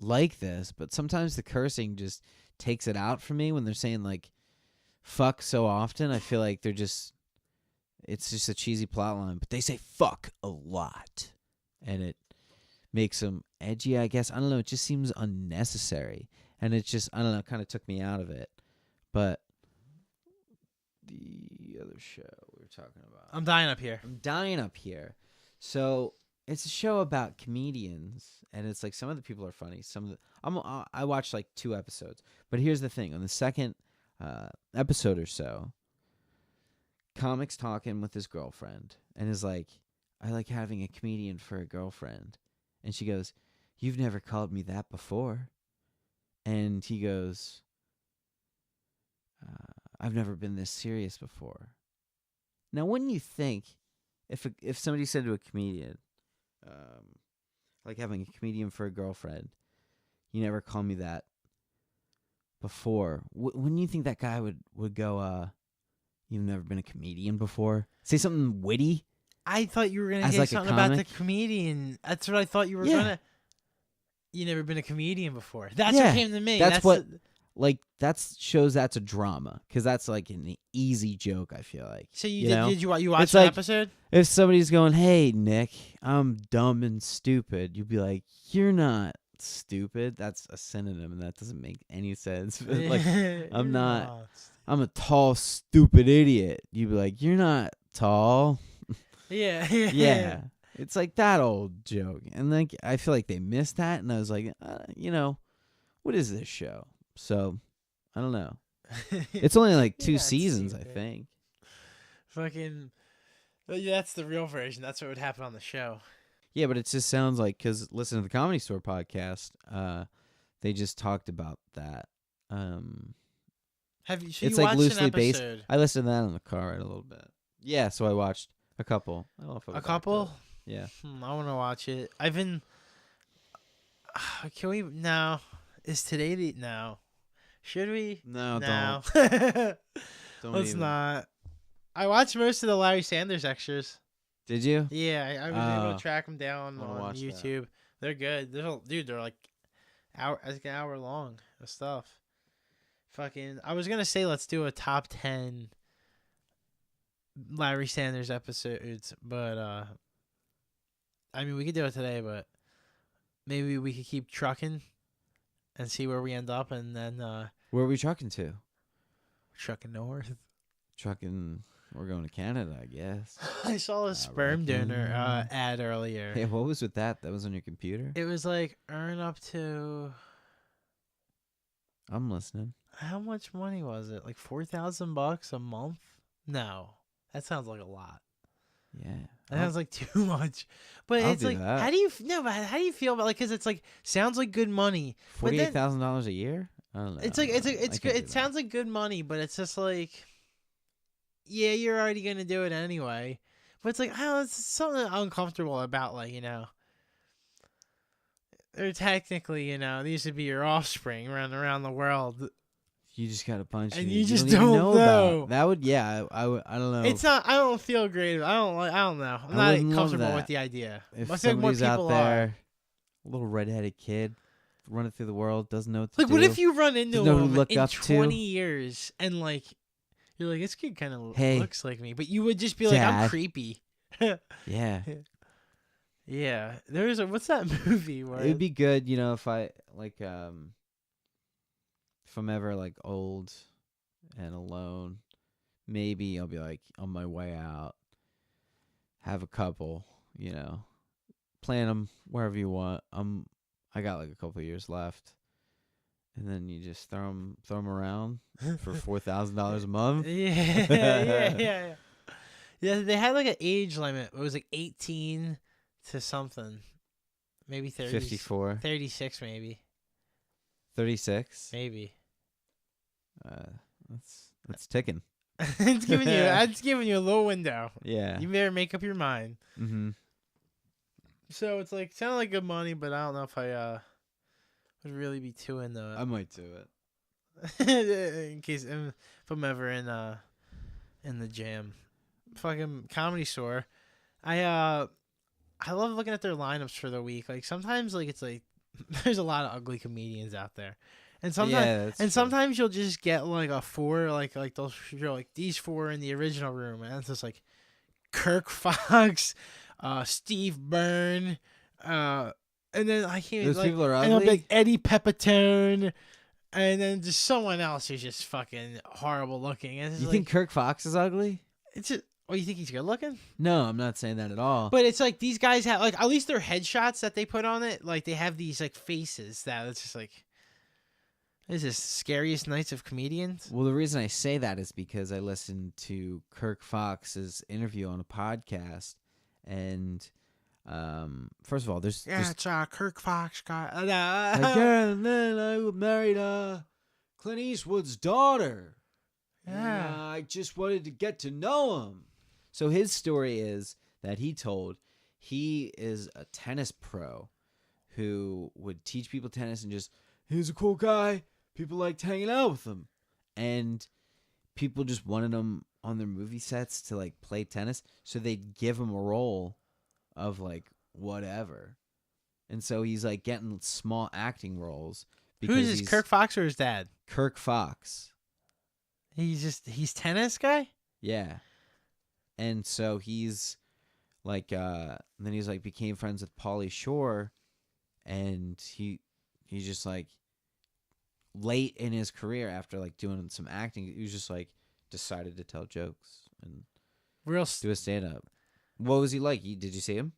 like this, but sometimes the cursing just takes it out for me when they're saying like fuck so often. I feel like it's just a cheesy plot line, but they say fuck a lot and it makes them edgy, I guess. I don't know, it just seems unnecessary and it just, I don't know, kind of took me out of it. But the other show we were talking about,
I'm dying up here.
I'm dying up here. So it's a show about comedians, and it's like some of the people are funny. Some of the I watched like 2 episodes, but here's the thing: on the second episode or so, comic's talking with his girlfriend, and is like, "I like having a comedian for a girlfriend," and she goes, "You've never called me that before," and he goes, "I've never been this serious before." Now, wouldn't you think if somebody said to a comedian, like having a comedian for a girlfriend, "You never called me that before," wouldn't you think that guy would go, "You've never been a comedian before"? Say something witty.
I thought you were gonna
As
say
like a
something about the
comic?
comedian. That's what I thought you were
Yeah.
gonna. You never been a comedian before. That's
Yeah,
what came to me.
that's what- Like that shows that's a drama because that's like an easy joke. I feel like.
So
you know?
did you watch
It's
an
like-
episode?
If somebody's going, "Hey Nick, I'm dumb and stupid," you'd be like, "You're not stupid." That's a synonym, and that doesn't make any sense. But, like, I'm not- I'm a tall, stupid idiot. You'd be like, "You're not tall."
Yeah.
Yeah. It's like that old joke. And like I feel like they missed that, and I was like, what is this show? So, I don't know. It's only like 2
Yeah,
seasons, I
stupid.
think.
Fucking. Yeah, that's the real version. That's what would happen on the show.
Yeah, but it just sounds like, because listen to the Comedy Store podcast, they just talked about that.
Have you? So
It's
you
like
watched
loosely
an
based.
episode?
I listened to that in the car right a little bit. Yeah, so I watched a couple. I don't know if I'll
A
go back to
couple?
it. Yeah.
I want to watch it. I've been. Can we now? Is today the no? Should we?
No,
No.
don't.
Let's
even.
not. I watched most of the Larry Sanders extras.
Did you?
Yeah, I was able
Oh.
to track them down
I wanna
on
watch that.
YouTube. They're good. They're like an hour long of stuff. Fucking, I was gonna say let's do a top 10 Larry Sanders episodes, but I mean we could do it today, but maybe we could keep trucking and see where we end up, and then
Where are we trucking to?
trucking north.
Trucking. We're going to Canada, I guess.
I saw a sperm donor ad earlier.
Hey, what was with that? That was on your computer?
It was like earn up to
I'm listening.
how much money was it? Like $4,000 a month? No, that sounds like a lot.
Yeah.
That sounds like too much. But
I'll
it's
do
like,
that.
but how do you feel about, like, because it's like sounds like good money. But then-
$48,000 a year? I don't know.
It's like it's
I
good.
can't do
It sounds like good money, but it's just like, yeah, you're already gonna do it anyway. But it's like, oh, it's something uncomfortable about, like, they're technically, these would be your offspring running around the world.
that. You just got a bunch
And
of
you just
even
don't
know.
know.
About. That would, yeah. I don't know.
It's not. I don't feel great. I don't know. I'm
I
not
wouldn't love
comfortable
that.
with the idea.
if
I feel like more
somebody's out
people
there,
are.
a little redheaded kid, running through the world, doesn't know what to
Like,
do.
what if you run into
Doesn't know who to
him
look
in
up to.
20 years and, like, you're like, this kid kind of
Hey,
looks like me, but you would just be like, I'm
Dad.
creepy.
Yeah.
Yeah, there's what's that movie where
It would be good, if I, like, if I'm ever, like, old and alone. Maybe I'll be like on my way out, have a couple, plan them wherever you want. I got like a couple years left, and then you just throw them around for $4,000 a month.
Yeah. Yeah, they had like an age limit. It was like 18 to something. Maybe 30.
54,
36 maybe.
36.
Maybe.
That's ticking.
It's giving you a little window.
Yeah.
You better make up your mind.
Mm-hmm.
So it's like sounded like good money, but I don't know if I would really be too into it.
I might do it.
In case if I'm ever in the jam. Fucking Comedy Store. I love looking at their lineups for the week. Like sometimes like it's like there's a lot of ugly comedians out there. And sometimes you'll just get like a 4 like they'll show like these 4 in the original room, and it's just like Kirk Fox, Steve Byrne, and then I can't
Those
like,
people are
and it'll be
ugly.
like Eddie Pepitone, and then just someone else who's just fucking horrible looking. And it's
You
like,
think Kirk Fox is ugly?
it's just, oh, you think he's good looking?
No, I'm not saying that at all.
But it's like these guys have like at least their headshots that they put on it, like they have these like faces that it's just like, this is scariest nights of comedians.
Well, the reason I say that is because I listened to Kirk Fox's interview on a podcast, and first of all, there's
It's Kirk Fox guy.
and then I married Clint Eastwood's daughter.
Yeah.
And, I just wanted to get to know him. So his story is that he is a tennis pro who would teach people tennis and just, he's a cool guy. People liked hanging out with him. And people just wanted him on their movie sets to like play tennis. So they'd give him a role of like whatever. And so he's like getting small acting roles.
Who's this, Kirk Fox or his dad?
Kirk Fox.
He's tennis guy?
Yeah. And so he's like then he's like became friends with Pauly Shore, and he's just like late in his career after like doing some acting, he was just like decided to tell jokes and do a stand up. What was he like? Did you see him?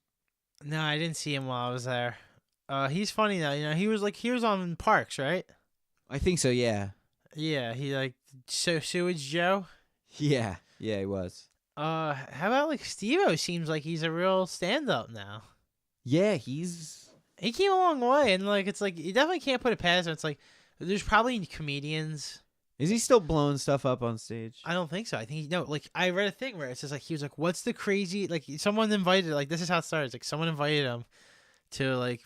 No, I didn't see him while I was there. He's funny though. He was on Parks, right?
I think so, yeah.
Yeah, he like Sewage Joe.
Yeah, he was.
How about like Steve-O? Seems like he's a real stand up now.
Yeah,
he came a long way, and like it's like you definitely can't put it past him. It's like there's probably comedians.
Is he still blowing stuff up on stage?
I don't think so. I think like I read a thing where it says like he was like, what's the crazy, like someone invited, like this is how it starts, like someone invited him to like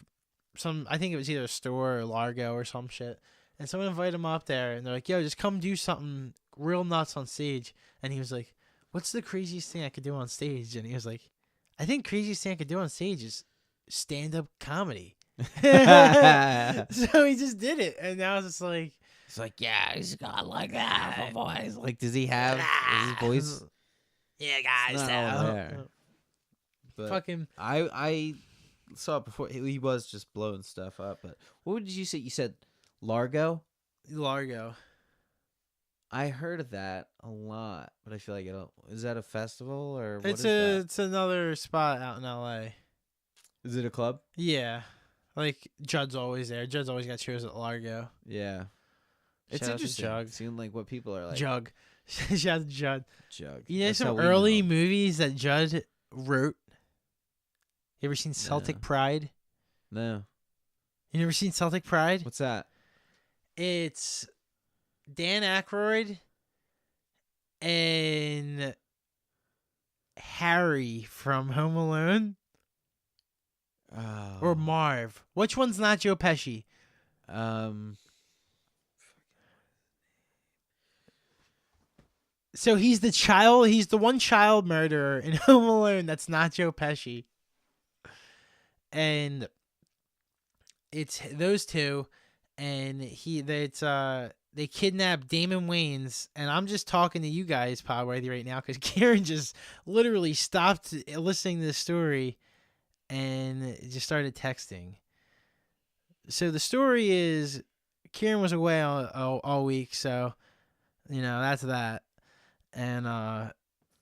I think it was either a store or Largo or some shit, and someone invited him up there, and they're like, yo, just come do something real nuts on stage. And he was like, what's the craziest thing I could do on stage? And he was like, I think craziest thing I could do on stage is stand-up comedy. So he just did it, and now it's just like,
it's like, yeah, he's got like that a voice. Like, does he have his voice?
Yeah, guys.
It's not all there. But
fucking,
I saw it before. He was just blowing stuff up. But what did you say? You said Largo?
Largo.
I heard of that a lot, but I feel like is that a festival or what is that?
It's another spot out in LA.
Is it a club?
Yeah. Like Judd's always there. Judd's always got shows at Largo.
Yeah. It's
Shout out to
interesting.
Jug.
Seeing like what people are like.
Jug. Shout out to Judd.
Jug.
You know
That's how
some
we
early
know.
movies that Judd wrote? You ever seen Celtic
No.
Pride?
No.
You never seen Celtic Pride?
What's that?
It's Dan Aykroyd and Harry from Home Alone.
Oh.
Or Marv. Which one's not Joe Pesci? So he's the one child murderer in Home Alone that's not Joe Pesci. And it's those two, and they kidnapped Damon Wayans, and I'm just talking to you guys, Podworthy, right now, because Karen just literally stopped listening to the story and just started texting. So the story is, Kieran was away all week, so You know, that's that. And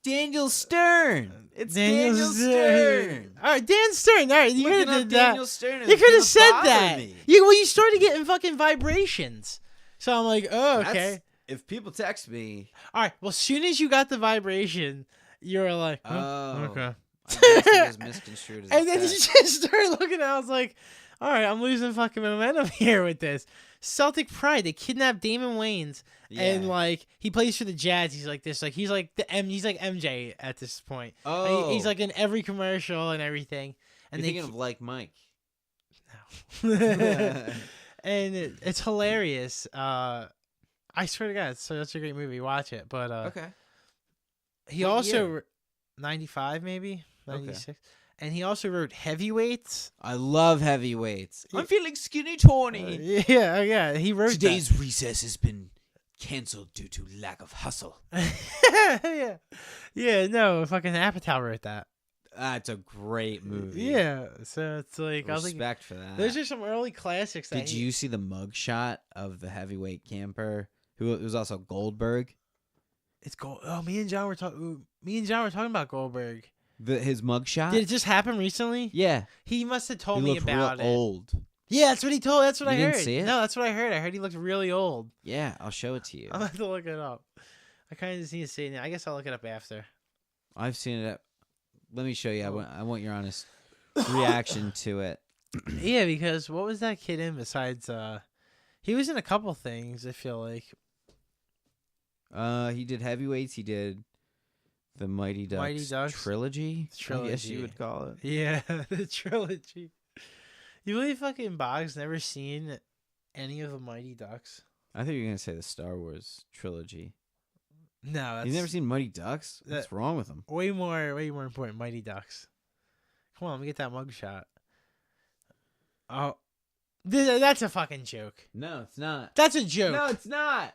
Daniel Stern. It's Daniel Stern.
All right, Dan Stern. All right, you could
Looking
have
up
did that.
Daniel Stern is
You could
gonna
have said
bother
that.
me.
You started getting fucking vibrations. So I'm like, oh,
That's-
okay.
If people text me,
All right. Well, as soon as you got the vibration, you were like, oh,
oh,
okay.
I guess it was misconstrued as a
And then you
text.
just started looking. I was like, all right, I'm losing fucking momentum here with this. Celtic Pride. They kidnapped Damon Wayans, and
Yeah.
like he plays for the Jazz. He's like this. Like he's like he's like MJ at this point.
Oh,
He's like in every commercial and everything. And
you're
they
thinking of like Mike.
and it's hilarious. I swear to God, it's such a great movie. Watch it. But
Okay.
he
What
also
year?
95 maybe
Okay.
96, and he also wrote Heavyweights.
I love heavyweights.
Yeah.
I'm feeling skinny Tony.
Yeah, he wrote
Today's recess has been canceled due to lack of hustle.
that. yeah, no, fucking Apatow wrote that.
That's a great movie.
Yeah, so it's like I was like,
Respect for that.
those are some early classics.
Did you see the mugshot of the heavyweight camper who was also Goldberg?
It's Gold. Oh, me and John were talking. Me and John were talking about Goldberg.
His mugshot?
Did it just happen recently?
Yeah.
He must have told
He
me
looked
about
real
it.
old.
Yeah, that's what he told. That's what
You
I
didn't
heard.
see it?
No, that's what I heard. I heard he looked really old.
Yeah, I'll show it to you.
I'm gonna have to look it up. I kind of just need to see it now. I guess I'll look it up after.
I've seen it. Let me show you. I want your honest reaction to it.
Yeah, because what was that kid in besides? He was in a couple things. I feel like
He did heavyweights. He did the Mighty Ducks,
Mighty Ducks.
trilogy. I guess you
Trilogy.
would call it.
yeah, the trilogy. You believe fucking Boggs never seen any of the Mighty Ducks?
I thought you were gonna say the Star Wars trilogy.
No, that's
You've never seen Mighty Ducks? What's wrong with them?
way more important. Mighty Ducks. Come on, let me get that mugshot. Oh, that's a fucking joke.
No, it's not.
That's a joke.
No, it's not.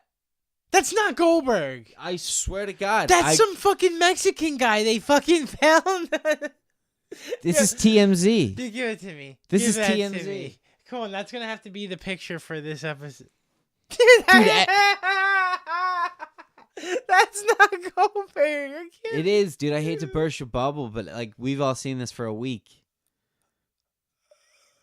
That's not Goldberg.
I swear to God.
That's some fucking Mexican guy they fucking found.
This is TMZ.
Dude, give it to me.
This
Give
is
that to
TMZ.
me. Come on, that's gonna have to be the picture for this episode. That's not Goldberg. I can't.
It is, dude. I hate to burst your bubble, but like we've all seen this for a week.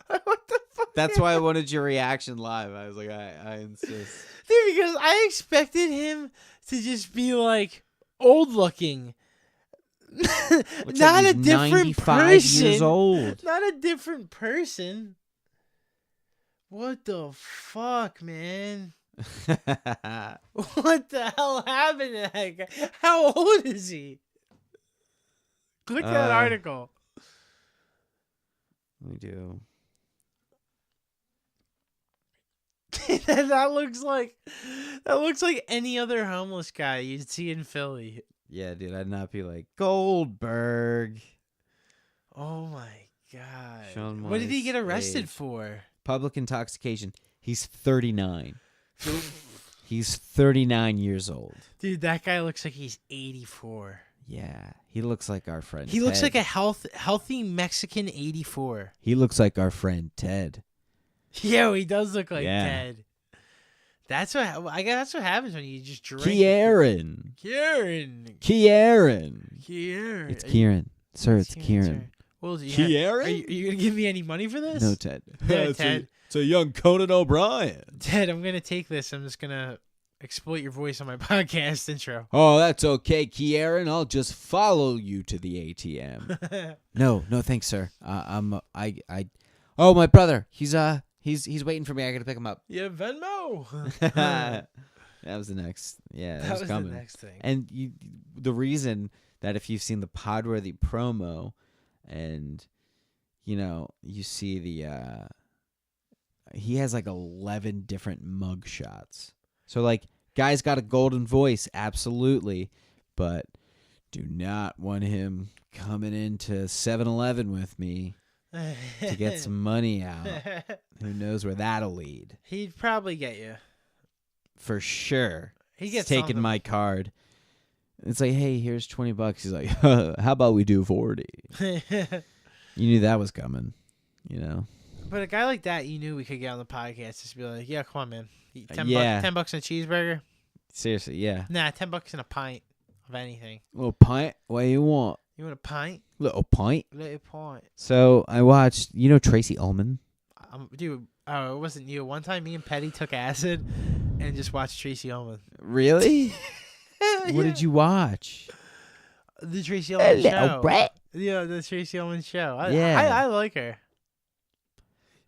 What the fuck?
That's why I wanted your reaction live. I was like, I insist.
Dude, because I expected him to just be like old looking.
Looks
Not
like
a
he's
different
95
person.
years old.
Not a different person. What the fuck, man? What the hell happened to that guy? How old is he? Click that article.
We do.
that looks like any other homeless guy you'd see in Philly.
Yeah, dude. I'd not be like Goldberg.
Oh my god!
Sean
What did he get
Morris'
arrested
age.
for?
Public intoxication. He's 39. He's 39 years old.
Dude, that guy looks like he's 84.
Yeah, he looks like our friend.
He looks
Ted.
like a healthy Mexican 84.
He looks like our friend Ted.
Yo, he does look like
Yeah.
Ted. That's what I guess. That's what happens when you just drink.
Kieran.
Kieran.
Kieran.
Kieran.
It's Kieran. Sir, it's Kieran.
Sir. Well,
Kieran?
Are you gonna give me any money for this?
No, Ted.
No, Ted.
It's a young Conan O'Brien.
Ted, I'm gonna take this. I'm just gonna exploit your voice on my podcast intro.
Oh, that's okay, Kieran. I'll just follow you to the ATM. No, thanks, sir. Oh, my brother. He's waiting for me. I gotta pick him up.
Yeah, Venmo.
That was the next. Yeah, that was coming.
the next thing.
And the reason that if you've seen the Podworthy promo, and you see the he has like 11 different mug shots. So like, guy's got a golden voice, absolutely, but do not want him coming into 7-Eleven with me to get some money out. Who knows where that'll lead?
He'd probably get you.
For sure.
He
He's
gets
taking
something.
my card. It's like, hey, here's $20. He's like, how about we do 40? You knew that was coming,
But a guy like that, you knew we could get on the podcast. Just be like, yeah, come on, man. $10
Yeah.
$10 a cheeseburger.
Seriously, yeah.
Nah, $10 in a pint of anything.
Little pint. What do you want?
You want a pint?
Little pint.
Little pint.
So I watched. You know Tracy Ullman.
Dude, oh, it wasn't you. One time, me and Petty took acid and just watched Tracy Ullman.
Really? What did you watch?
The Tracy Ullman show.
Brat.
Yeah, the Tracy Ullman show. I like her.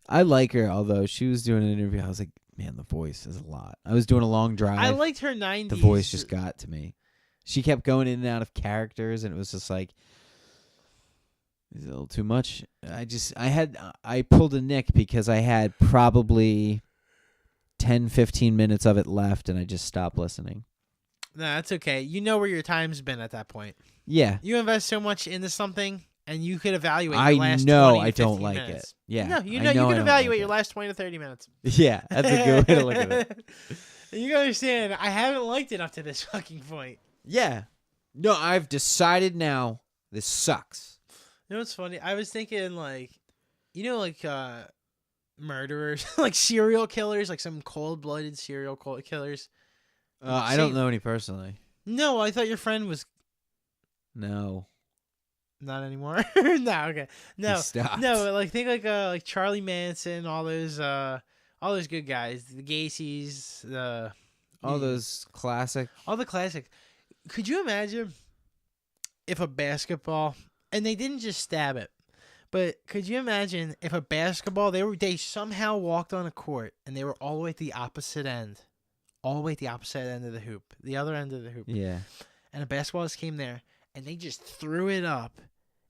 I like her, although she was doing an interview. I was like, man, the voice is a lot. I was doing a long drive.
I liked her 90s.
The voice just got to me. She kept going in and out of characters, and it was just like, it's a little too much. I pulled a Nick because I had probably 10, 15 minutes of it left, and I just stopped listening.
Nah, that's okay. You know where your time's been at that point.
Yeah.
You invest so much into something, and you could evaluate
I
your last
know
20
I don't
15
like
minutes.
it. Yeah.
No, you know
I
you
I
can
don't
evaluate
like
your
it.
last 20 to 30 minutes.
Yeah, that's a good way to look at it.
You gotta understand, I haven't liked it up to this fucking point.
Yeah. No, I've decided now this sucks.
You know what's funny? I was thinking, like, murderers, like serial killers, like some cold-blooded serial killers.
I don't know any personally.
No, I thought your friend was
No.
not anymore. No, okay, no,
He stopped.
no. Like think like Charlie Manson, all those good guys, the Gacy's,
All those classic.
all the classic. Could you imagine if a basketball, and they didn't just stab it, but could you imagine if a basketball they somehow walked on a court and they were all the way at the opposite end, all the way at the opposite end of the hoop, the other end of the hoop,
Yeah.
and a basketball just came there and they just threw it up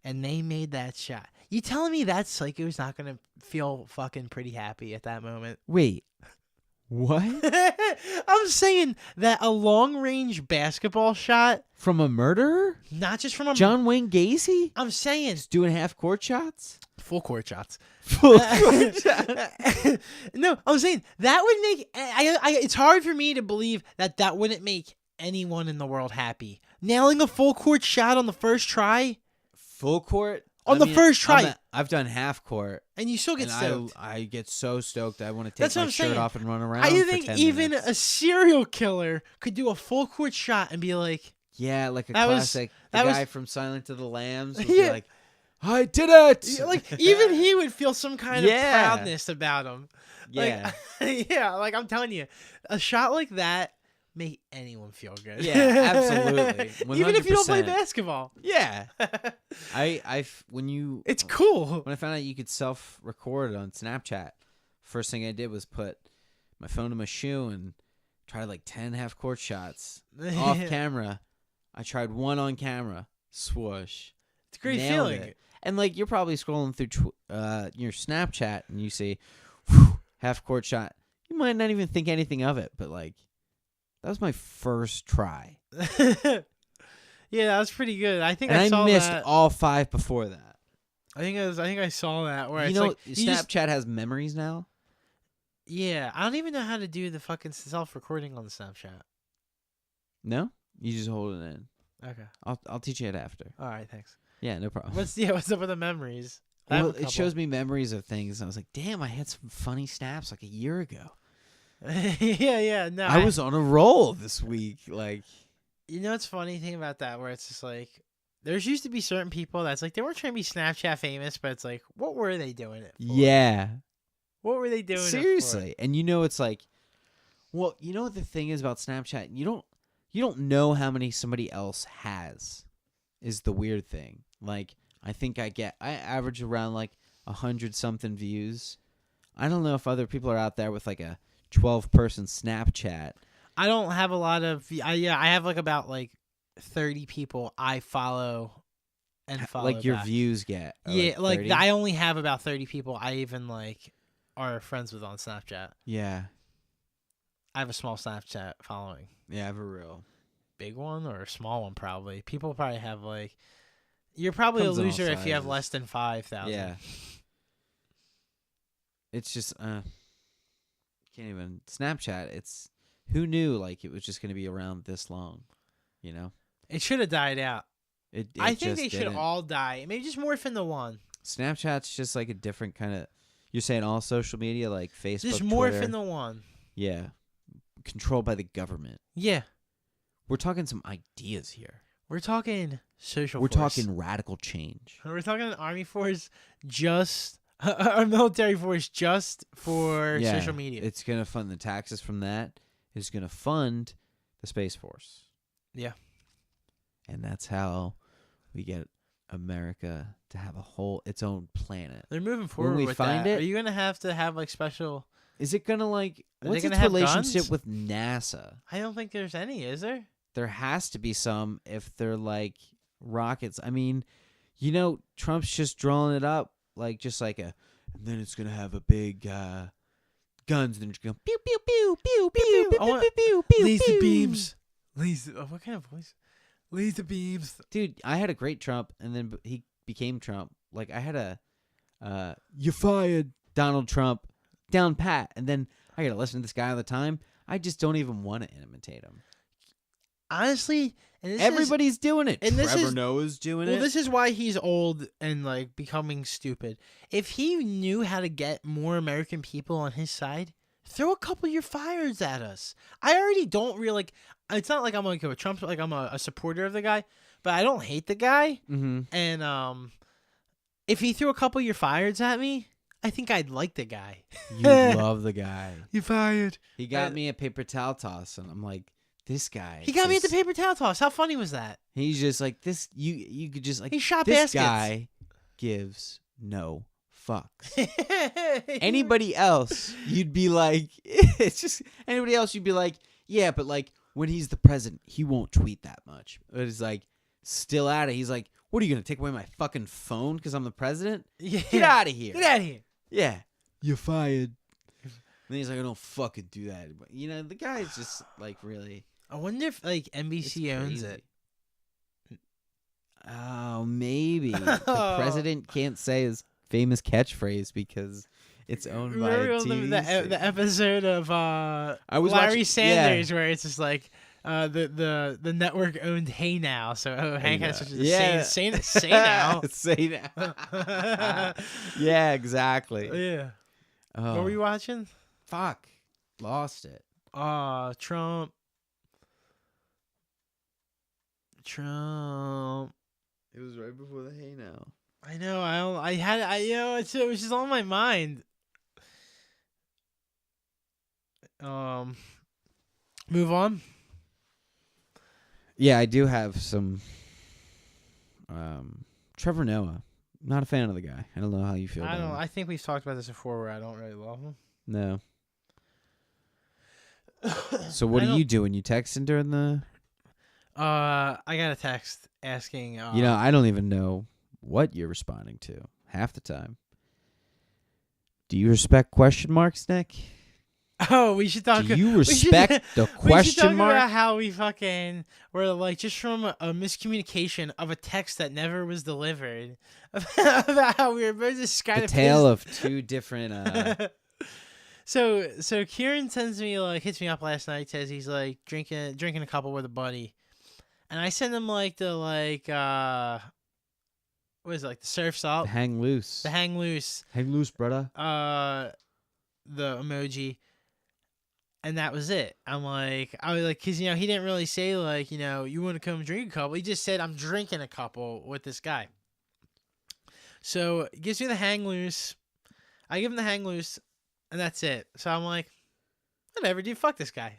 and they made that shot. You telling me that psycho's not gonna feel fucking pretty happy at that moment?
Wait. What?
I'm saying that a long range basketball shot,
From a murderer?
not just from a
John Wayne Gacy?
I'm saying
Just doing half court shots?
full court shots.
Full court shots.
No, I'm saying that would make it's hard for me to believe that wouldn't make anyone in the world happy. Nailing a full court shot on the first try,
Full court?
On the first try.
I've done half court.
and you still get
And
stoked.
I get so stoked. I want to take
That's what
my
I'm
shirt
saying.
off and run around.
I
for
think
10
even
minutes.
a serial killer could do a full court shot and be like,
Yeah, like a
That was-
classic.
that
the
was-
guy from Silent of the Lambs would
Yeah.
be like, I did it!
like even he would feel some kind
Yeah.
of proudness about him.
Yeah.
Like, yeah, like I'm telling you, a shot like that make anyone feel good.
Yeah, absolutely.
Even if you don't play
100%.
basketball.
Yeah. When
It's cool.
I found out you could self-record on Snapchat, first thing I did was put my phone in my shoe and tried like 10 half-court shots off camera. I tried one on camera. Swoosh.
It's a great
Nailed
feeling.
it. And like you're probably scrolling through your Snapchat and you see half-court shot. You might not even think anything of it, but like that was my first try.
Yeah, that was pretty good. I think
And
I saw
missed
that.
all 5 before that.
I think I saw that where
You
it's
know,
like you just-
Snapchat has memories now.
yeah, I don't even know how to do the fucking self-recording on the Snapchat.
No? You just hold it in.
Okay.
I'll teach you it after.
All right, thanks.
Yeah, no problem.
What's up with the memories? I have
Well,
a
it
couple.
shows me memories of things. I was like, damn, I had some funny snaps like a year ago.
yeah. No,
I was on a roll this week. Like,
You know what's funny thing about that? Where it's just like, there's used to be certain people that's like they weren't trying to be Snapchat famous, but it's like, what were they doing it for?
yeah.
What were they doing?
Seriously. And it's like, well, you know what the thing is about Snapchat? You don't know how many somebody else has is the weird thing. Like, I think I average around like 100-something views. I don't know if other people are out there with like a 12-person Snapchat.
I don't have a lot of. I have like about like 30 people I follow and follow.
Like your
back.
views get. are,
Yeah, like
30?
I only have about 30 people I even like are friends with on Snapchat.
Yeah.
I have a small Snapchat following.
Yeah, for real.
Big one or a small one probably. People probably have like. You're probably
Comes
a
in all
loser if you have
sizes.
less than 5,000.
Yeah. It's just can't even Snapchat. It's who knew like it was just gonna be around this long, you know?
It should have died out.
It
I think
just
they should
didn't.
all die. Maybe just morph into one.
Snapchat's just like a different kind of. You're saying all social media like Facebook,
Just morph
Twitter.
into one.
Yeah, controlled by the government.
Yeah.
We're talking some ideas here.
We're talking social
We're
force.
talking radical change.
We're talking an army force just... a military force just for social media.
It's going to fund the taxes from that. It's going to fund the Space Force.
Yeah.
And that's how we get America to have its own planet.
They're moving forward
we
with
find
that.
it-
Are you going to have like special...
Is it going to like...
Are they
What's
gonna
its
have
relationship
guns?
with NASA?
I don't think there's any, is there?
There has to be some if they're like rockets. I mean, Trump's just drawing it up like just like and then it's going to have a big guns. Then it's going to pew, pew, pew, pew, pew, pew,
I want-
pew, pew, pew,
Laser
pew.
beams. What kind of voice? Laser beams.
Dude, I had a great Trump, and then he became Trump. Like, I had a, you fired Donald Trump down pat, and then I got to listen to this guy all the time. I just don't even want to imitate him.
Honestly, and
Everybody's doing it.
and this
Trevor
is-
Noah's doing
Well,
it.
this is why he's old and like becoming stupid. If he knew how to get more American people on his side, throw a couple of your fires at us. I already don't really like. It's not like I'm like a Trump, like I'm a supporter of the guy, but I don't hate the guy.
Mm-hmm.
And if he threw a couple of your fires at me, I think I'd like the guy.
You love the guy.
You fired.
He got me a paper towel toss, and I'm like, this guy.
He got me at the
just-
paper towel toss. How funny was that?
He's just like this. You could just like.
He shot
this
baskets.
guy gives no fucks. Anybody else, you'd be like, it's just anybody else, you'd be like, yeah, but like when he's the president, he won't tweet that much. But it's like still at it. He's like, what are you gonna take away my fucking phone because I'm the president?
Yeah.
Get out of here.
Get out of here.
Yeah, you're fired. And then he's like, I don't fucking do that. But the guy's just like really.
I wonder if like
it's
NBC owns
crazy.
it.
Oh, maybe the president can't say his famous catchphrase because it's owned by a
Remember
TV
the
station.
episode of
I was
Larry
watching-
Sanders where it's just like the network owned Hey Now, so Hank has such a say now.
Say now. Yeah, exactly.
Yeah.
Oh,
What were you watching?
fuck. Lost it.
Trump.
It was right before the Hey Now.
I know. It was just on my mind. Move on.
Yeah, I do have some. Trevor Noah. Not a fan of the guy. I don't know how you feel.
I
about
don't.
him.
I think we've talked about this before, where I don't really love him.
No. So what
I
are
don't-
you doing? You texting during the?
I got a text asking.
I don't even know what you're responding to half the time. Do you respect question marks, Nick?
Oh, we should talk.
Do you
we should-
respect the
We should talk
question mark?
about how we fucking were like just from a miscommunication of a text that never was delivered. About how we were both just kind
The
of
tale of two different.
So Kieran hits me up last night, says he's like drinking a couple with a buddy, and I send him like the what is it, like the surf's up,
Hang loose.
the hang loose,
Hang loose, brother.
the emoji, and that was it. I was like, cause he didn't really say like, you want to come drink a couple. He just said I'm drinking a couple with this guy. So he gives me the hang loose. I give him the hang loose, and that's it. So I'm like, whatever, dude. Fuck this guy.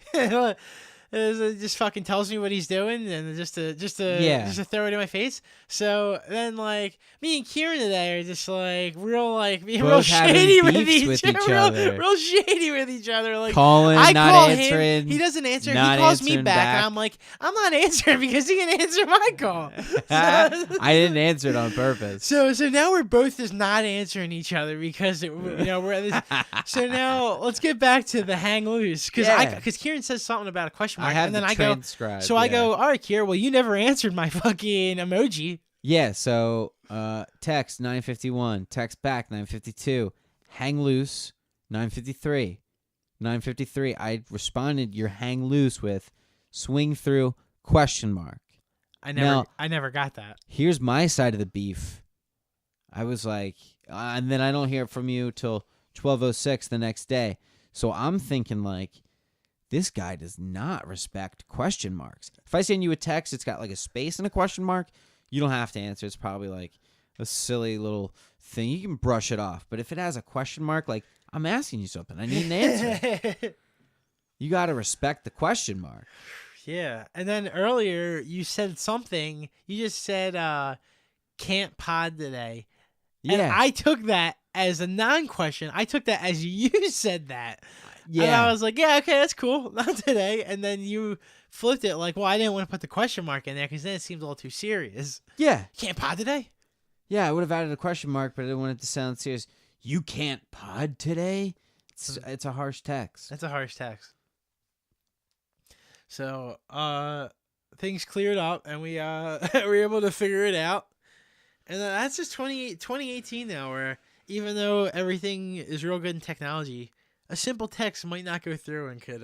It just fucking tells me what he's doing, and just to throw it in my face. So then me and Kieran today are just real being real
Both having
shady with
beefs
each
with each
other.
other.
Real shady with each other.
Calling,
I
not
call
answering.
him, he doesn't answer. He
not
calls me
answering
back,
back.
and I'm like, I'm not answering because he can answer my call.
I didn't answer it on purpose.
So now we're both just not answering each other because we're at this. So now let's get back to the hang loose because Kieran says something about a question mark,
I have
and then
the
I go.
transcribe.
So I go, all right, Kieran. Well, you never answered my fucking emoji.
Yeah. So text 9:51. Text back 9:52. Hang loose 9:53. 9:53. I responded your hang loose with swing through question mark.
I
Now-
never got that.
Here's my side of the beef. I was like, and then I don't hear from you till 12:06 the next day. So I'm thinking this guy does not respect question marks. If I send you a text, it's got like a space and a question mark, you don't have to answer. It's probably like a silly little thing. You can brush it off. But if it has a question mark, like, I'm asking you something, I need an answer. You got to respect the question mark.
Yeah. And then earlier you said something. You just said can't pod today.
Yeah.
And I took that as a non-question. I took that as you said that.
Yeah.
And I was like, yeah, okay, that's cool. Not today. And then you flipped it like, well, I didn't want to put the question mark in there because then it seems a little too serious.
Yeah.
Can't pod today?
Yeah, I would have added a question mark, but I didn't want it to sound serious. You can't pod today? It's a harsh text.
That's a harsh text. So, things cleared up and we were able to figure it out. And that's just 2018 now, where even though everything is real good in technology, a simple text might not go through and could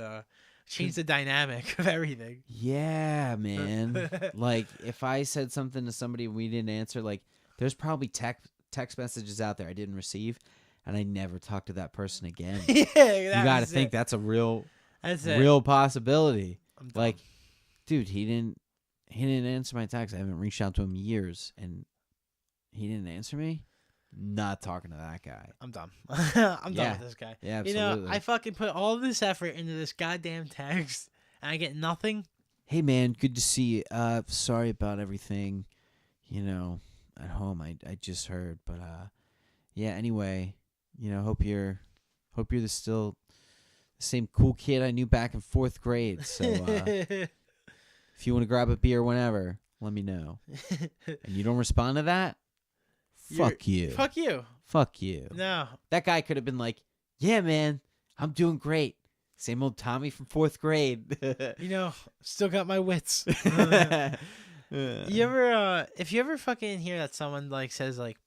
change the dynamic of everything.
Yeah, man. Like, if I said something to somebody and we didn't answer, like, there's probably text messages out there I didn't receive, and I never talk to that person again.
Yeah,
You got to think that's a real possibility. Like, dude, he didn't answer my text. I haven't reached out to him in years, and he didn't answer me. Not talking to that guy.
I'm done. I'm done with this guy.
Yeah,
absolutely. You know, I fucking put all this effort into this goddamn text, and I get nothing.
Hey, man, good to see you. Sorry about everything, you know, at home. I just heard, but yeah. Anyway, you know, hope you're still the same cool kid I knew back in 4th grade. So if you want to grab a beer whenever, let me know. And you don't respond to that? Fuck you.
Fuck you.
Fuck you.
No.
That guy could have been like, yeah, man, I'm doing great. Same old Tommy from 4th grade.
You know, still got my wits. You ever, if you ever fucking hear that someone like says like,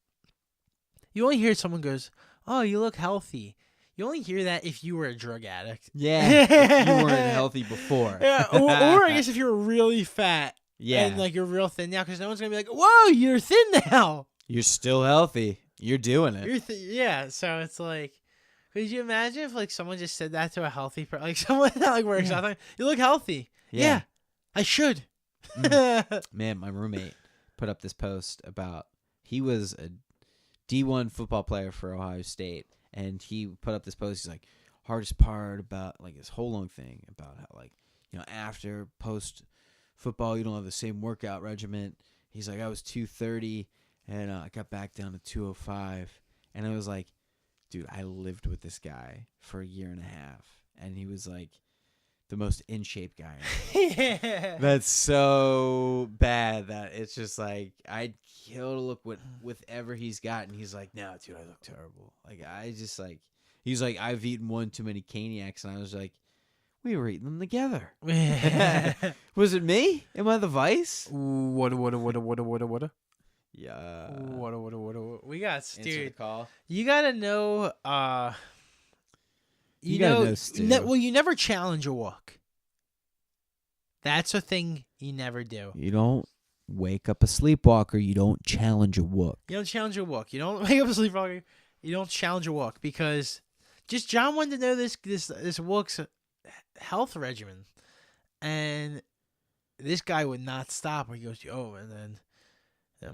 you only hear someone goes, oh, you look healthy. You only hear that if you were a drug addict.
Yeah. If you weren't healthy before.
Yeah. Or I guess if you were really fat.
Yeah.
And like you're real thin now, because no one's gonna be like, whoa, you're thin now.
You're still healthy. You're doing it.
Yeah. So it's like, could you imagine if like someone just said that to a healthy person, like someone that like works out there, you look healthy. Yeah, I should.
Man, my roommate put up this post about, he was a D1 football player for Ohio State, and he put up this post. He's like, hardest part about like his whole long thing about how like, you know, after post football you don't have the same workout regimen. He's like, I was 230 and I got back down to 205, and I was like, dude, I lived with this guy for a year and a half, and he was like the most in shape guy.
Yeah.
That's so bad that it's just like, I'd kill to look whatever he's got, and he's like, no, dude, I look terrible. Like, I just like, he's like, I've eaten one too many caniacs, and I was like, we were eating them together. Was it me? Am I the vice?
What?
Yeah.
What? We got
Answer the
dude.
call.
You gotta know.
You gotta know, Stu.
Well, you never challenge a walk. That's a thing you never do.
You don't wake up a sleepwalker. You don't challenge a walk.
You don't challenge a walk. You don't wake up a sleepwalker. You don't challenge a walk, because just John wanted to know this walk's health regimen, and this guy would not stop. He goes, yo, and then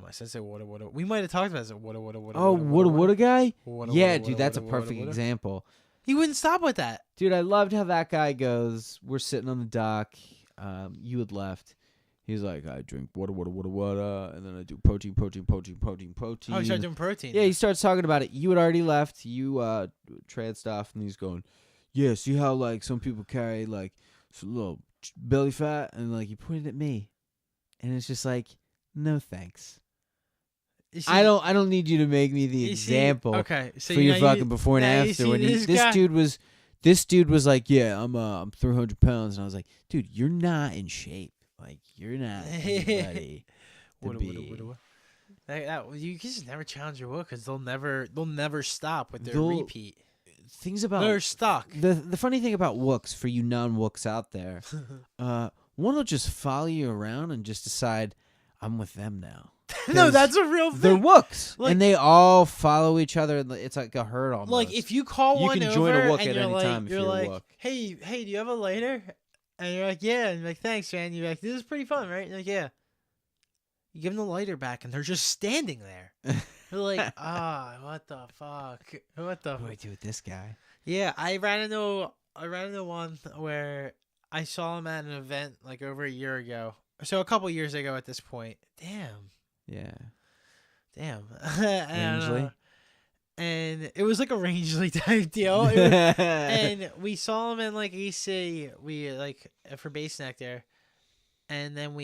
my sensei, what? We might have talked about this. What?
Oh, what a guy? Yeah, dude, that's a
what,
perfect example.
He wouldn't stop with that.
Dude, I loved how that guy goes, we're sitting on the dock. You had left. He's like, I drink water, and then I do protein.
Oh, he started doing protein.
Yeah, he starts talking about it. You had already left. You trad stuff, and he's going, yeah, see how like some people carry like some little belly fat, and like he pointed at me, and it's just like, no thanks. I don't need you to make me the example.
Okay, so
for your fucking before and after. When this dude was like, yeah, I'm 300 pounds, and I was like, dude, you're not in shape. Like, you're not ready to be.
You just never challenge your work, because they'll never stop with their repeat.
Things about
they're stuck.
The funny thing about wooks, for you non-wooks out there, one will just follow you around and just decide, I'm with them now.
No,
'Cause
that's a real
They're
thing.
wooks,
Like-
and they all follow each other. It's like a herd almost.
Like if you call
You
one
can
over
join a wook
and
at
you're
any
like,
time if
you're
you're a
like,
wook.
hey, do you have a lighter? And you're like, yeah. And you're like, thanks, man. You're like, this is pretty fun, right? And you're like, yeah. You give them the lighter back, and they're just standing there. They're like, what the fuck? What the?
What do I do with this guy?
Yeah, I ran into one where I saw him at an event like over a year ago. So a couple years ago at this point. Damn.
Yeah.
And,
Rangeley?
and it was like a Rangeley type deal. It was- and we saw him in like EC. We like for base neck there, and then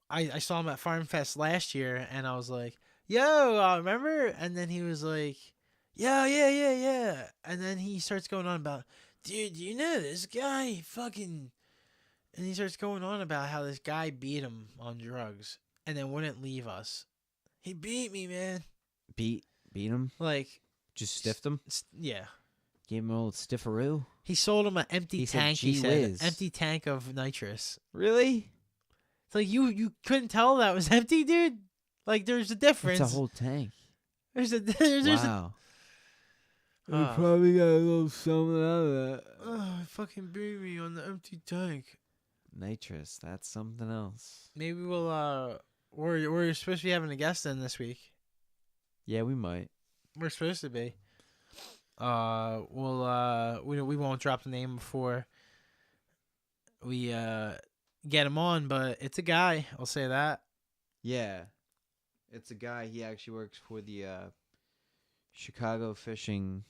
I saw him at Farm Fest last year, and I was like, "Yo, remember?" And then he was like, "Yeah." And then he starts going on about, "Dude, you know this guy fucking," and he starts going on about how this guy beat him on drugs, and then wouldn't leave us. He beat me, man.
Beat him.
Like,
Just stiffed him.
yeah.
Gave him an old stiffaroo.
He sold him an empty
He said,
tank. He
"Gee
said,
whiz."
empty tank of nitrous.
Really?
It's like you couldn't tell that was empty, dude. Like there's a difference.
It's a whole tank.
There's
Wow.
Oh.
probably got a little something out of that.
Oh, fucking beat me on the empty tank.
Nitrous. That's something else.
Maybe we'll we're supposed to be having a guest in this week.
Yeah, we might.
We're supposed to be. We won't drop the name before we get him on, but it's a guy. I'll say that.
Yeah. It's a guy. He actually works for the Chicago Fishing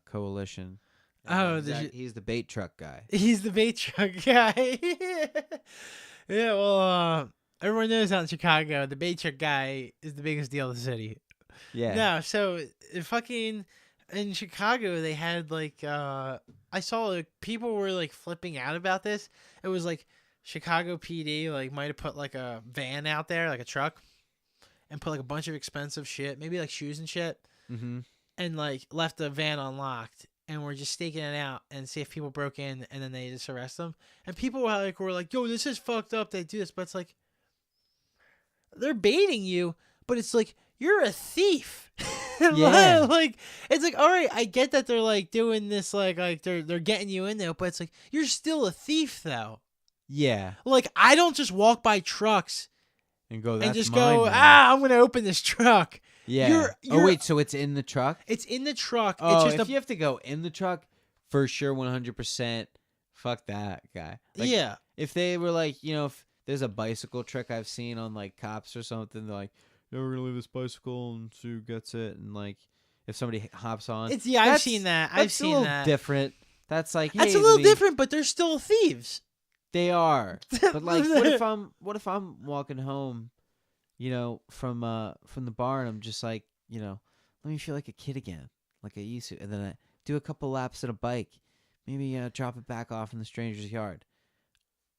Coalition.
Oh,
he's the bait truck guy.
He's the bait truck guy. Yeah, well, everyone knows out in Chicago, the bait truck guy is the biggest deal in the city.
Yeah.
No, so fucking in Chicago, they had like I saw like people were like flipping out about this. It was like Chicago PD like might have put like a van out there, like a truck, and put like a bunch of expensive shit, maybe like shoes and shit,
Mm-hmm.
and like left the van unlocked. And we're just staking it out and see if people broke in, and then they just arrest them. And people were like, "Yo, this is fucked up. They do this," but it's like they're baiting you, but it's like you're a thief.
Yeah.
Like it's like, all right, I get that they're like doing this, like they're getting you in there, but it's like you're still a thief though.
Yeah.
Like I don't just walk by trucks
And go.
and
That's
just
mine
go,
now."
I'm gonna open this truck.
Yeah.
you're-
Oh wait, so it's in the truck?
It's in the truck.
Oh,
it's just
if you have to go in the truck, for sure, 100%. Fuck that guy. Like,
yeah.
If they were like, if there's a bicycle trick I've seen on like cops or something, they're like, "Yeah, we're gonna leave this bicycle and see who gets it," and like, if somebody hops on,
I've
that's-
seen that.
That's
I've seen
a little
that.
different. That's like,
That's
hey,
a little
let me-
different, but they're still thieves.
They are, but like, what if I'm walking home, from the bar, and I'm just like, let me feel like a kid again, like I used to, and then I do a couple laps on a bike, maybe drop it back off in the stranger's yard.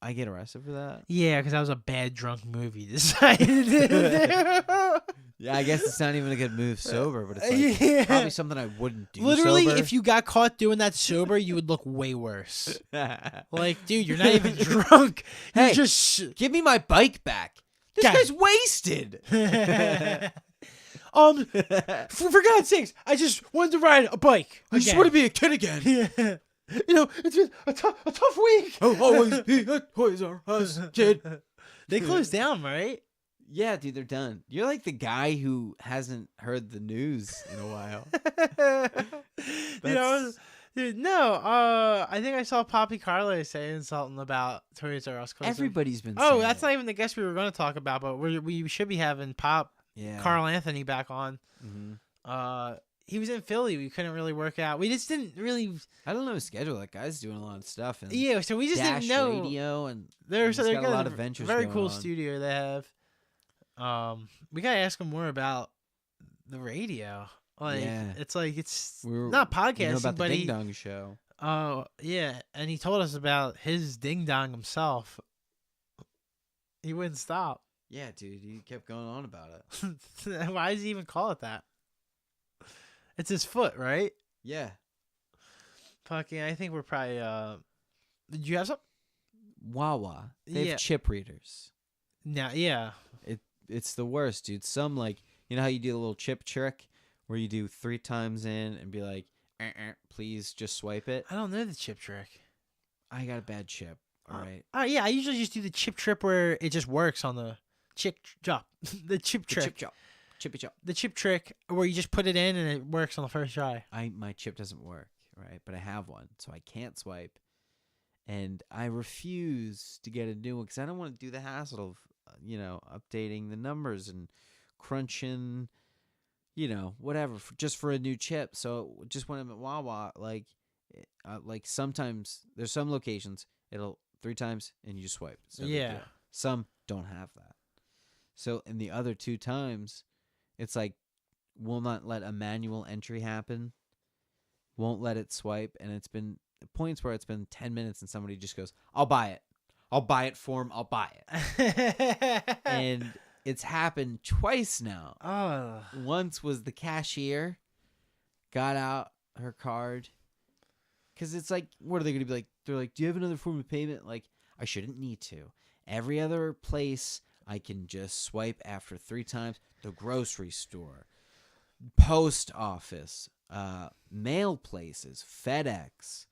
I get arrested for that.
Yeah, because that was a bad drunk move you decided to do.
Yeah, I guess it's not even a good move sober, but it's like
Yeah.
probably something I wouldn't do.
Literally,
sober.
if you got caught doing that sober, you would look way worse. Like, dude, you're not even drunk. You're
Hey.
just.
Give me my bike back. This
God.
guy's wasted.
For God's sakes, I just wanted to ride a bike.
I just
again.
want to be a kid again.
Yeah. It's been a tough week.
Oh, always be a Toys R Us kid.
They closed down, right?
Yeah, dude, they're done. You're like the guy who hasn't heard the news in a while.
Dude, no. I think I saw Poppy Carlo saying something about Toys R Us closing.
Everybody's been.
Oh,
saying
that's
it.
not even the guest we were going to talk about, but we should be having
Yeah.
Carl Anthony back on.
Mhm.
He was in Philly. We couldn't really work out. We just didn't really.
I don't know his schedule. That guy's doing a lot of stuff. And
Yeah, so we just
Dash
didn't know.
Radio and
They're
he's got a lot of
a
ventures.
very
going
cool
on.
studio they have. We gotta ask him more about the radio. Like,
Yeah.
it's like it's
We were-
not
we
podcasting,
know about the
but
Ding
he.
Dong Show.
Oh yeah, and he told us about his ding dong himself. He wouldn't stop.
Yeah, dude, he kept going on about it.
Why does he even call it that? It's his foot, right?
Yeah.
Fucking, I think we're probably. Did you have some?
Wawa. They
Yeah.
have chip readers.
Yeah.
It's the worst, dude. Some like you know how you do the little chip trick where you do 3 times in and be like, please just swipe it.
I don't know the chip trick.
I got a bad chip. All right.
Yeah, I usually just do the chip trip where it just works on the chip chop. The chip trick.
Chip chop. Chippy chop.
The chip trick where you just put it in and it works on the first try.
My chip doesn't work, right? But I have one, so I can't swipe. And I refuse to get a new one because I don't want to do the hassle of, updating the numbers and crunching, whatever, just for a new chip. So just when I'm at Wawa, like sometimes there's some locations it'll 3 times and you just swipe. So
Yeah.
Some don't have that. So in the other 2 times, it's like will not let a manual entry happen. Won't let it swipe, and it's been points where it's been 10 minutes and somebody just goes, I'll buy it. I'll buy it for him. I'll buy it. And it's happened twice now.
Oh.
Once was the cashier got out her card. Because it's like, what are they going to be like? They're like, do you have another form of payment? Like, I shouldn't need to. Every other place, I can just swipe after 3 times. The grocery store, post office, mail places, FedEx,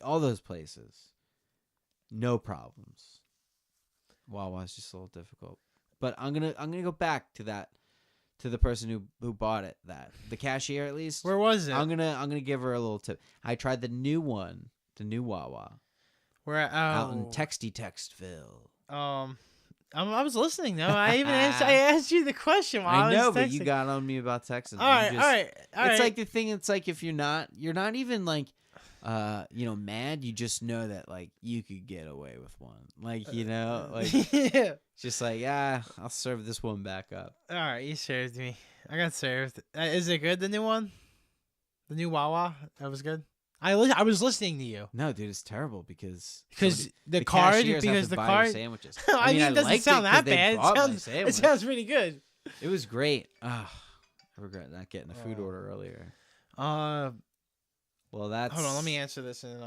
all those places, no problems. Wawa's just a little difficult, but I'm gonna go back to the person who bought it. The cashier at least.
Where was it?
I'm gonna give her a little tip. I tried the new Wawa.
Where
Out in Textville.
I was listening though. I asked you the question while I was
but
texting.
you got on me about texting.
All right.
It's like the thing. It's like if you're not even like, mad. You just know that like you could get away with one. Like like
yeah.
just like I'll serve this one back up.
All right, you served me. I got served. Is it good? The new one, the new Wawa. That was good. I was listening to you.
No, dude, it's terrible because
the card
cashiers have
because
to
the
buy
card
your sandwiches.
I mean, it doesn't
liked
sound
'cause
that
they
bad.
bought my
It
sandwich.
sounds pretty good.
It was great. I regret not getting a food order earlier. Well, that's
Hold on, let me answer this. And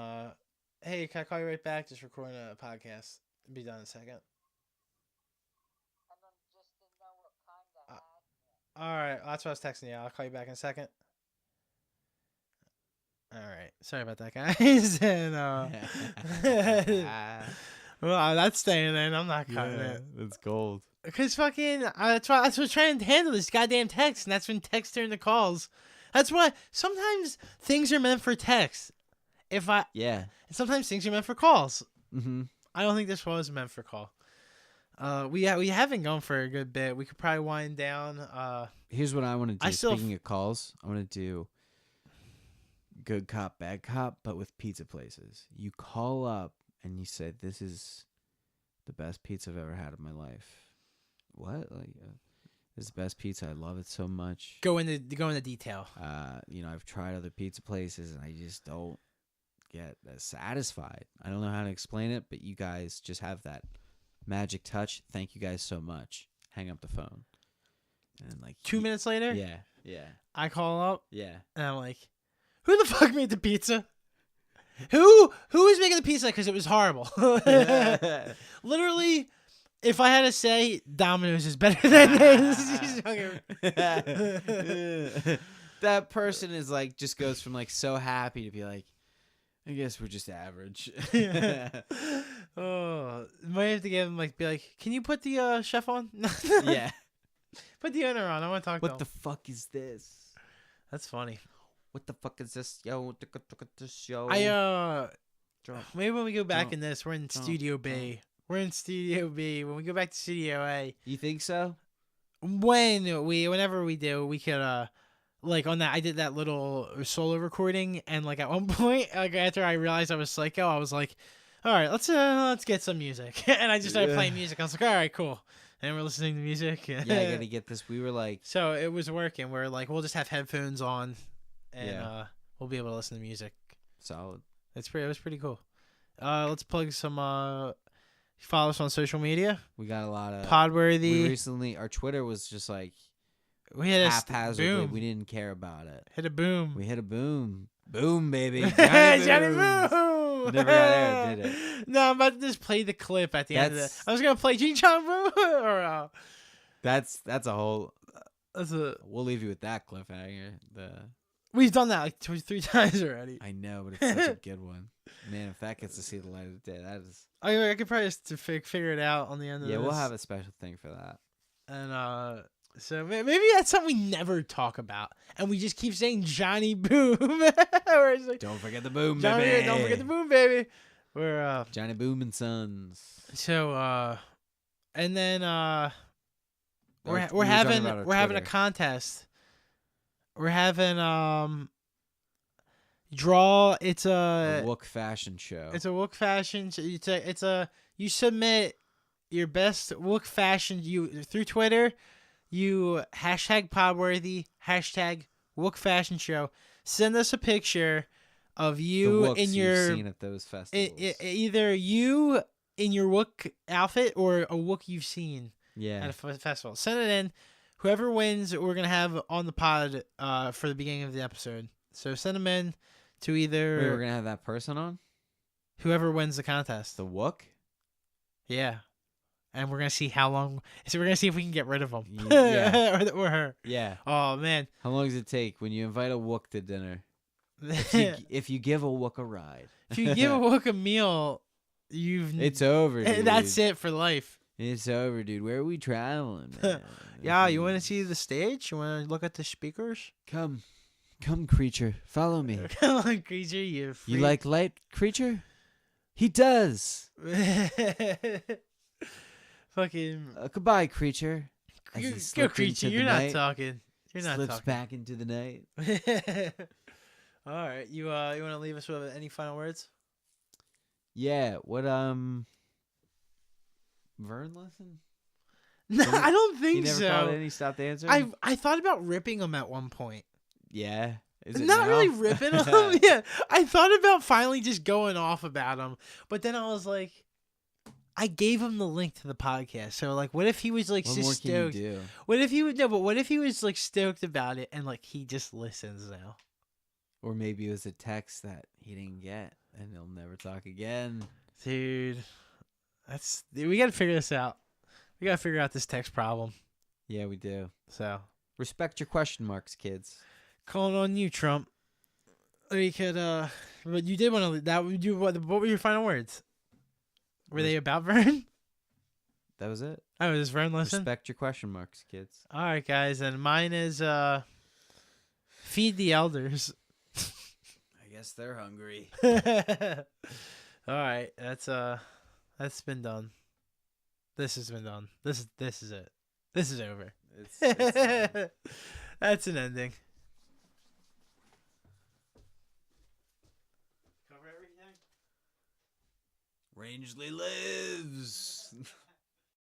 hey, can I call you right back? Just recording a podcast. Be done in a second. All right, that's what I was texting you. I'll call you back in a second. All right, sorry about that, guys. And well, that's staying in. I'm not cutting it.
That's gold.
Cause fucking, that's why I was trying to handle this goddamn text, and that's when text turned to calls. That's why sometimes things are meant for text. Sometimes things are meant for calls.
Mm-hmm.
I don't think this was meant for call. We have been going for a good bit. We could probably wind down.
Here's what I want to do. Speaking of calls, I want to do good cop, bad cop, but with pizza places. You call up and you say, "This is the best pizza I've ever had in my life." What? Like, this is the best pizza. I love it so much.
Go into detail.
I've tried other pizza places and I just don't get satisfied. I don't know how to explain it, but you guys just have that magic touch. Thank you guys so much. Hang up the phone. And like
2 minutes later,
yeah,
I call up,
yeah.
and I'm like, "Who the fuck made the pizza? Who is making the pizza? Because it was horrible." Literally, if I had to say, Domino's is better than this.
That person is like just goes from like so happy to be like, I guess we're just average.
Oh, might have to give him be like, "Can you put the chef on?"
Yeah.
Put the owner on. I want to talk to him.
What the fuck is this?
That's funny.
What the fuck is this? Yo, this yo.
Maybe when we go back in this, we're in Studio B. We're in Studio B. When we go back to Studio A.
You think so?
Whenever we do, we could on that, I did that little solo recording, and at one point, after I realized I was psycho, I was like, all right, let's get some music. And I just started playing music. I was like, all right, cool. And we're listening to music.
Yeah, I gotta get this. We were like,
so it was working. We're like, we'll just have headphones on, and we'll be able to listen to music.
Solid.
It was pretty cool. Let's plug some. Follow us on social media.
We got a lot of
Podworthy.
We recently, our Twitter was just like
we hit
haphazardly.
boom.
We didn't care about it.
Hit a boom.
We hit a boom. Boom, baby.
Johnny
Booms.
Boom.
Never got aired, did it?
No, I'm about to just play the clip at the end of it.
That's-
I was gonna play Ching Chong Boom or
That's a whole.
that's a.
We'll leave you with that cliffhanger.
We've done that like 2-3 times already.
I know, but it's such a good one. Man, if that gets to see the light of day, that is.
I could probably just figure it out on the end of
Yeah,
this.
we'll have a special thing for that.
And so maybe that's something we never talk about, and we just keep saying Johnny Boom. Where it's like,
Don't forget the boom,
Johnny,
baby.
don't forget the Boom, baby. We're
Johnny Boom and Sons.
so and then
We
we're
were talking
having
about our
we're having a
Twitter.
contest. We're having draw. It's
A Wook fashion show.
It's a Wook fashion. It's a you submit your best Wook fashion through Twitter. You #Podworthy #Wook fashion show. Send us a picture of
the
you
Wooks
in
you've
your
seen at those festivals.
either you in your Wook outfit or a Wook you've seen
yeah.
at a festival. Send it in. Whoever wins, we're gonna have on the pod for the beginning of the episode. So send them in to either
Wait, we're gonna have that person on
whoever wins the contest.
the Wook.
Yeah. And we're gonna see how long. So we're gonna see if we can get rid of them,
Yeah.
or her.
Yeah.
Oh man,
How long does it take when you invite a Wook to dinner? If you give a Wook a ride,
if you give a Wook a meal,
it's over. Dude.
that's it for life.
It's over, dude. Where are we traveling, man?
Yeah, you want to see the stage? You want to look at the speakers?
Come, creature, follow me.
Come on, creature, you.
You like light, creature? He does.
Fucking
Goodbye, creature. As he
go,
slipped
creature.
into
You're
the
not
night,
talking. You're not
slips
talking.
back into the night.
All right, you want to leave us with any final words?
Yeah. What Vern listen?
No, I don't
He
think
never
so.
called in. He stopped answering.
I thought about ripping him at one point.
Yeah. Is it
Not
now?
really ripping him. Yeah, I thought about finally just going off about him, but then I was like, I gave him the link to the podcast. So like, what if he was like
What
just
more can you
stoked?
do?
What if he would no? But what if he was like stoked about it and like he just listens now?
Or maybe it was a text that he didn't get, and they'll never talk again.
Dude, we got to figure this out. We got to figure out this text problem.
Yeah, we do.
So
Respect your question marks, kids.
calling on you, Trump. We could but you did want to that. What were your final words? Were they about Vern?
That was it.
Oh, does Vern listen?
Respect your question marks, kids.
All right, guys, and mine is feed the elders.
I guess they're hungry.
All right, that's been done. This has been done. This is it. This is over.
It's
That's an ending. Cover everything.
Rangeley lives.